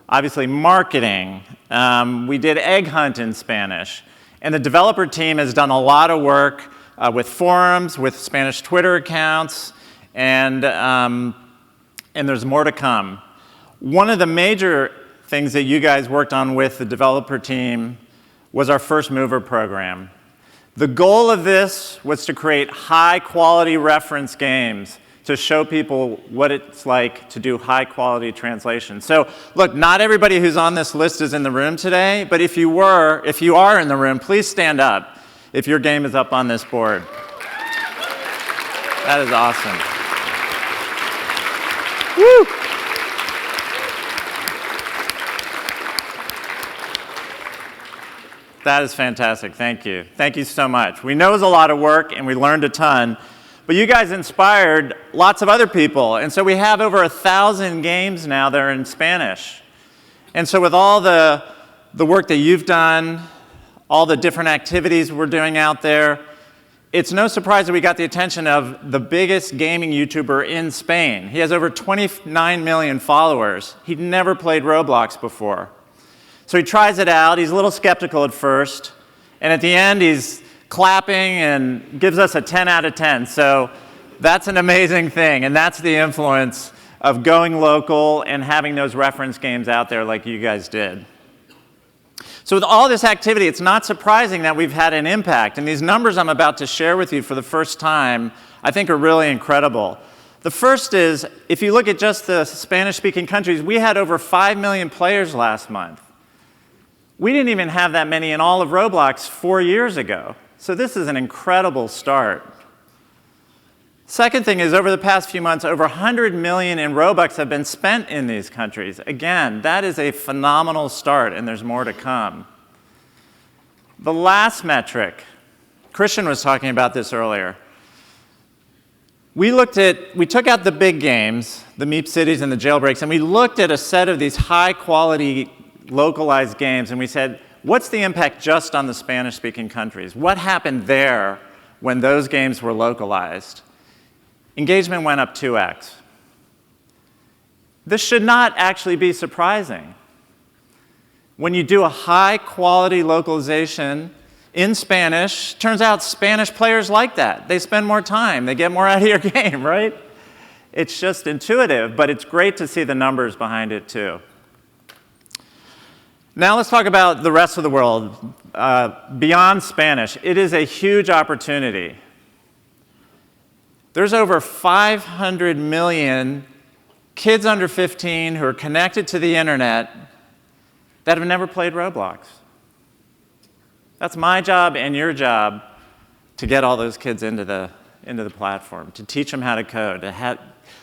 Obviously, marketing. We did Egg Hunt in Spanish. And the developer team has done a lot of work with forums, with Spanish Twitter accounts, and there's more to come. One of the major things that you guys worked on with the developer team was our First Mover program. The goal of this was to create high-quality reference games to show people what it's like to do high-quality translation. So, look, not everybody who's on this list is in the room today, but if you are in the room, please stand up if your game is up on this board. That is awesome. Woo! That is fantastic. Thank you. Thank you so much. We know it was a lot of work, and we learned a ton. But you guys inspired lots of other people. And so we have over 1,000 games now that are in Spanish. And so with all the work that you've done, all the different activities we're doing out there, It's no surprise that we got the attention of the biggest gaming YouTuber in Spain. He has over 29 million followers. He'd never played Roblox before. So he tries it out. He's a little skeptical at first. And at the end, he's clapping and gives us a 10 out of 10. So that's an amazing thing. And that's the influence of going local and having those reference games out there like you guys did. So with all this activity, it's not surprising that we've had an impact. And these numbers I'm about to share with you for the first time, I think are really incredible. The first is, if you look at just the Spanish-speaking countries, we had over 5 million players last month. We didn't even have that many in all of Roblox 4 years ago. So this is an incredible start. Second thing is, over the past few months, over 100 million in Robux have been spent in these countries. Again, that is a phenomenal start, and there's more to come. The last metric, Kristian was talking about this earlier. We took out the big games, the Meep Cities and the Jailbreaks, and we looked at a set of these high-quality, localized games, and we said, what's the impact just on the Spanish-speaking countries? What happened there when those games were localized? Engagement went up 2x. This should not actually be surprising. When you do a high-quality localization in Spanish, turns out Spanish players like that. They spend more time. They get more out of your game, right? It's just intuitive, but it's great to see the numbers behind it, too. Now let's talk about the rest of the world. Beyond Spanish, it is a huge opportunity. There's over 500 million kids under 15 who are connected to the internet that have never played Roblox. That's my job and your job to get all those kids into the platform, to teach them how to code, to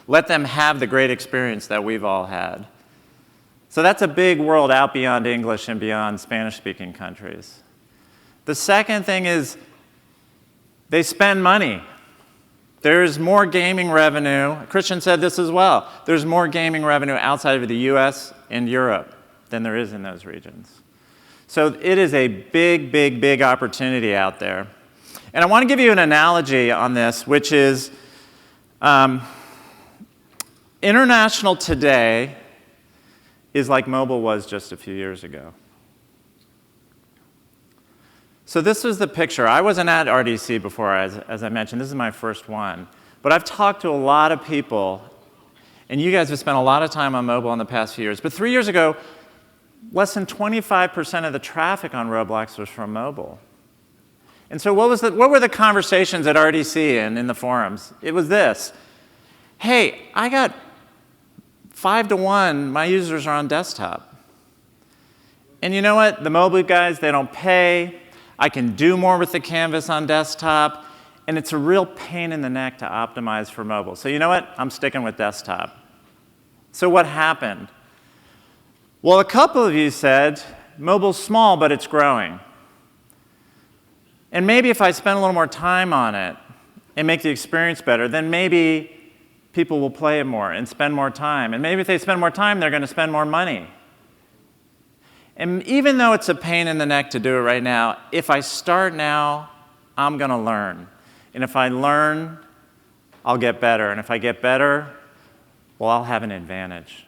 let them have the great experience that we've all had. So that's a big world out beyond English and beyond Spanish-speaking countries. The second thing is they spend money. There's more gaming revenue. Kristian said this as well. There's more gaming revenue outside of the US and Europe than there is in those regions. So it is a big, big, big opportunity out there. And I want to give you an analogy on this, which is international today is like mobile was just a few years ago. So this was the picture. I wasn't at RDC before, as I mentioned. This is my first one. But I've talked to a lot of people, and you guys have spent a lot of time on mobile in the past few years. But 3 years ago, less than 25% of the traffic on Roblox was from mobile. And so what were the conversations at RDC and in the forums? It was this. Hey, I got 5-to-1, my users are on desktop. And you know what? The mobile guys, they don't pay. I can do more with the canvas on desktop, and it's a real pain in the neck to optimize for mobile. So you know what? I'm sticking with desktop. So what happened? Well, a couple of you said, mobile's small, but it's growing. And maybe if I spend a little more time on it and make the experience better, then maybe people will play it more and spend more time. And maybe if they spend more time, they're going to spend more money. And even though it's a pain in the neck to do it right now, if I start now, I'm going to learn. And if I learn, I'll get better. And if I get better, well, I'll have an advantage.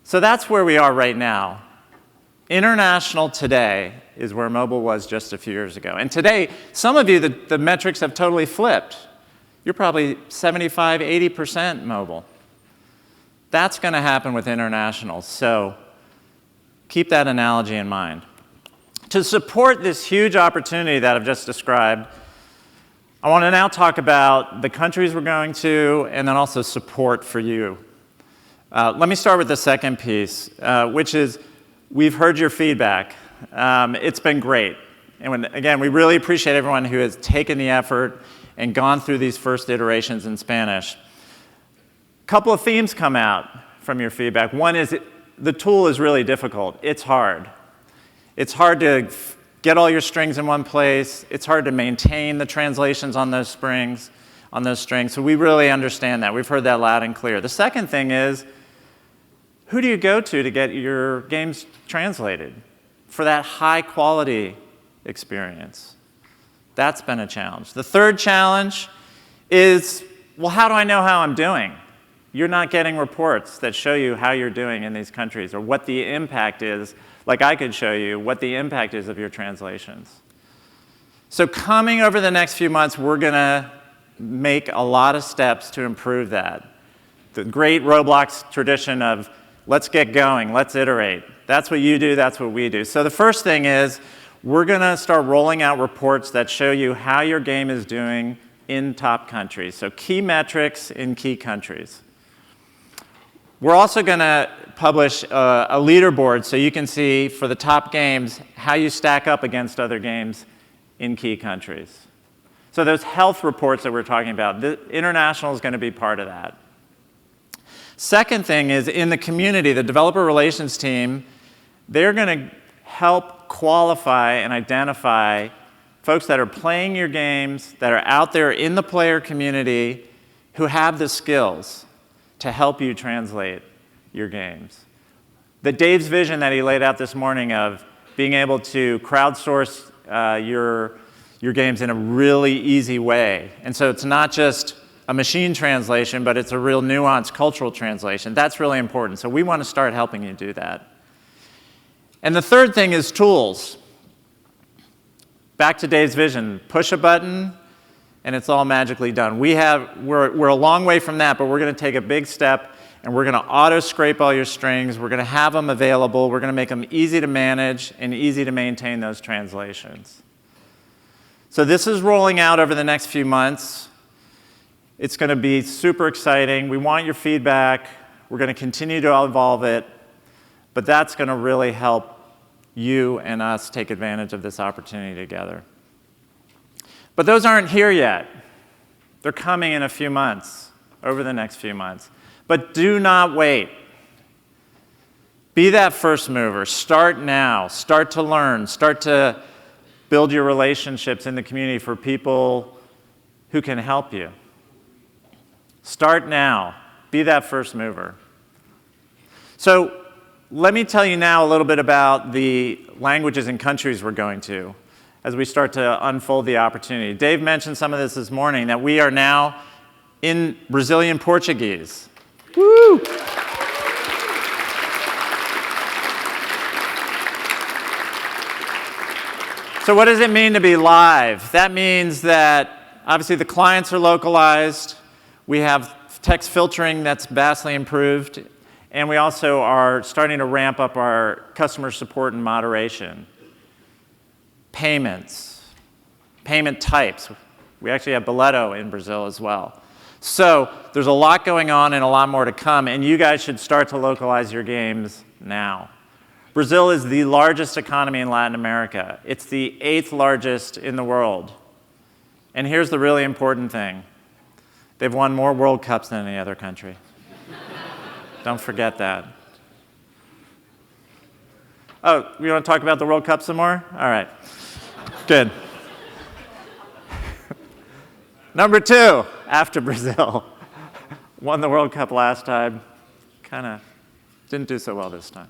So that's where we are right now. International today is where mobile was just a few years ago. And today, some of you, the metrics have totally flipped. You're probably 75, 80% mobile. That's going to happen with international. So keep that analogy in mind. To support this huge opportunity that I've just described, I want to now talk about the countries we're going to and then also support for you. Let me start with the second piece, which is we've heard your feedback. It's been great. And again, we really appreciate everyone who has taken the effort and gone through these first iterations in Spanish. A couple of themes come out from your feedback. One is the tool is really difficult. It's hard. It's hard to get all your strings in one place. It's hard to maintain the translations on those strings. So we really understand that. We've heard that loud and clear. The second thing is, who do you go to get your games translated for that high quality experience? That's been a challenge. The third challenge is, well, how do I know how I'm doing? You're not getting reports that show you how you're doing in these countries or what the impact is, like I could show you what the impact is of your translations. So coming over the next few months, we're going to make a lot of steps to improve that. The great Roblox tradition of let's get going, let's iterate. That's what you do, that's what we do. So the first thing is we're going to start rolling out reports that show you how your game is doing in top countries. So key metrics in key countries. We're also going to publish a leaderboard so you can see for the top games how you stack up against other games in key countries. So those health reports that we're talking about, the international is going to be part of that. Second thing is in the community, the developer relations team, they're going to help qualify and identify folks that are playing your games, that are out there in the player community who have the skills to help you translate your games. Dave's vision that he laid out this morning of being able to crowdsource your games in a really easy way. And so it's not just a machine translation, but it's a real nuanced cultural translation. That's really important. So we want to start helping you do that. And the third thing is tools. Back to Dave's vision, push a button, and it's all magically done. We're a long way from that, but we're going to take a big step, and we're going to auto-scrape all your strings. We're going to have them available. We're going to make them easy to manage and easy to maintain those translations. So this is rolling out over the next few months. It's going to be super exciting. We want your feedback. We're going to continue to evolve it, but that's going to really help you and us take advantage of this opportunity together. But those aren't here yet. They're coming in a few months, over the next few months. But do not wait. Be that first mover. Start now. Start to learn. Start to build your relationships in the community for people who can help you. Start now. Be that first mover. So let me tell you now a little bit about the languages and countries we're going to as we start to unfold the opportunity. Dave mentioned some of this morning, that we are now in Brazilian Portuguese. Woo! So what does it mean to be live? That means that obviously the clients are localized. We have text filtering that's vastly improved. And we also are starting to ramp up our customer support and moderation. Payments, payment types. We actually have Boleto in Brazil as well. So there's a lot going on and a lot more to come, and you guys should start to localize your games now. Brazil is the largest economy in Latin America. It's the 8th largest in the world. And here's the really important thing. They've won more World Cups than any other country. Don't forget that. Oh, you want to talk about the World Cup some more? All right. Good. Number 2, after Brazil. Won the World Cup last time. Kind of didn't do so well this time.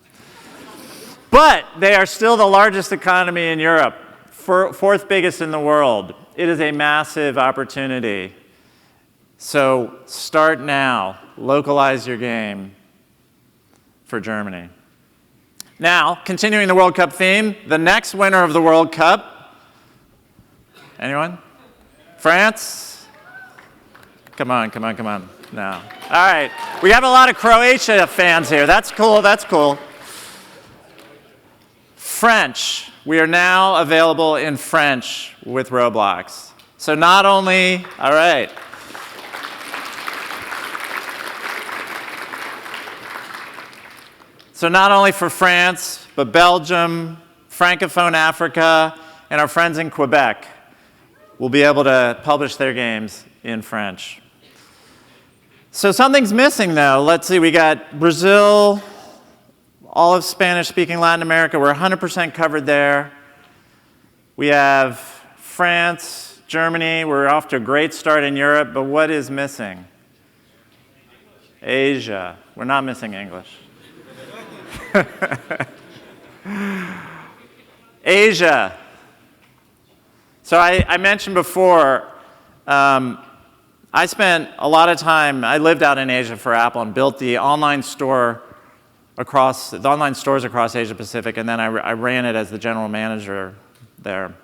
But they are still the largest economy in Europe, 4th biggest in the world. It is a massive opportunity. So start now. Localize your game for Germany. Now, continuing the World Cup theme, the next winner of the World Cup. Anyone? France? Come on. No. All right. We have a lot of Croatia fans here. That's cool. French. We are now available in French with Roblox. So not only, all right. So not only for France, but Belgium, Francophone Africa, and our friends in Quebec will be able to publish their games in French. So something's missing, though. Let's see, we got Brazil, all of Spanish-speaking Latin America. We're 100% covered there. We have France, Germany. We're off to a great start in Europe, but what is missing? Asia. We're not missing English. Asia. So I mentioned before, I spent a lot of time, I lived out in Asia for Apple and built the online stores across Asia Pacific, and then I ran it as the general manager there.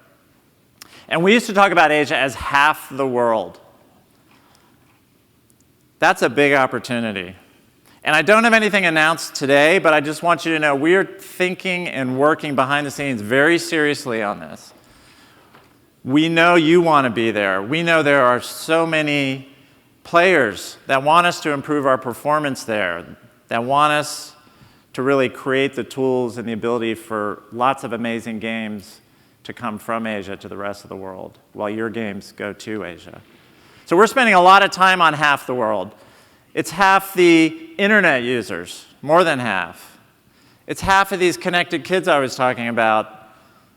And we used to talk about Asia as half the world. That's a big opportunity. And I don't have anything announced today, but I just want you to know we are thinking and working behind the scenes very seriously on this. We know you want to be there. We know there are so many players that want us to improve our performance there, that want us to really create the tools and the ability for lots of amazing games to come from Asia to the rest of the world, while your games go to Asia. So we're spending a lot of time on half the world. It's half the internet users, more than half. It's half of these connected kids I was talking about,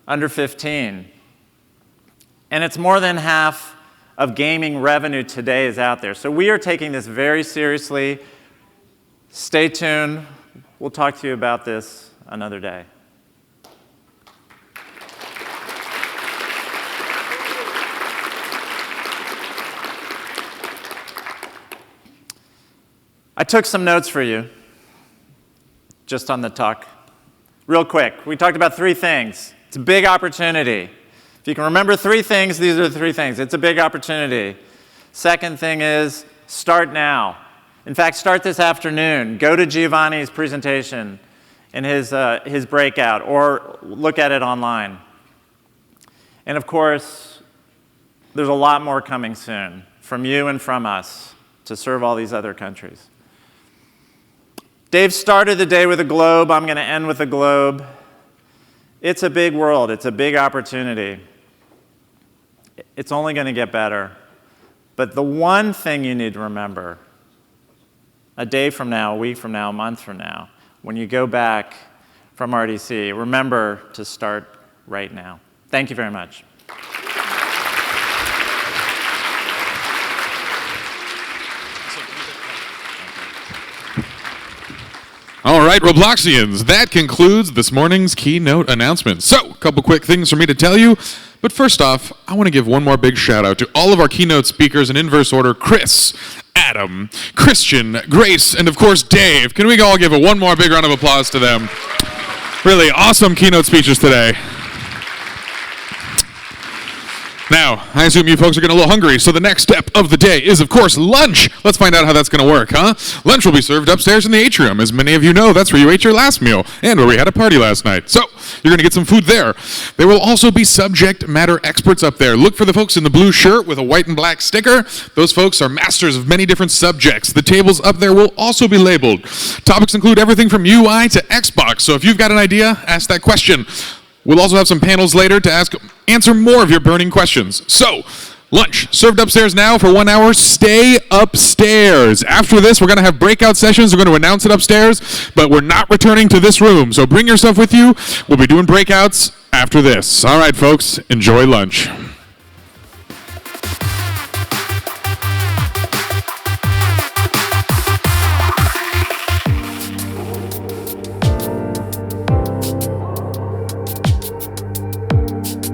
under 15. And it's more than half of gaming revenue today is out there. So we are taking this very seriously. Stay tuned. We'll talk to you about this another day. I took some notes for you, just on the talk. Real quick, we talked about 3 things. It's a big opportunity. If you can remember 3 things, these are the 3 things. It's a big opportunity. Second thing is, start now. In fact, start this afternoon. Go to Giovanni's presentation in his breakout, or look at it online. And of course, there's a lot more coming soon, from you and from us, to serve all these other countries. Dave started the day with a globe. I'm going to end with a globe. It's a big world. It's a big opportunity. It's only going to get better. But the one thing you need to remember, a day from now, a week from now, a month from now, when you go back from RDC, remember to start right now. Thank you very much. All right, Robloxians, that concludes this morning's keynote announcement. So, a couple quick things for me to tell you. But first off, I want to give one more big shout out to all of our keynote speakers in inverse order: Chris, Adam, Kristian, Grace, and of course Dave. Can we all give one more big round of applause to them? Really awesome keynote speeches today. Now, I assume you folks are getting a little hungry, so the next step of the day is, of course, lunch. Let's find out how that's going to work, huh? Lunch will be served upstairs in the atrium. As many of you know, that's where you ate your last meal and where we had a party last night. So, you're going to get some food there. There will also be subject matter experts up there. Look for the folks in the blue shirt with a white and black sticker. Those folks are masters of many different subjects. The tables up there will also be labeled. Topics include everything from UI to Xbox, so if you've got an idea, ask that question. We'll also have some panels later to answer more of your burning questions. So, lunch served upstairs now for 1 hour. Stay upstairs. After this, we're going to have breakout sessions. We're going to announce it upstairs, but we're not returning to this room. So bring your stuff with you. We'll be doing breakouts after this. All right, folks, enjoy lunch.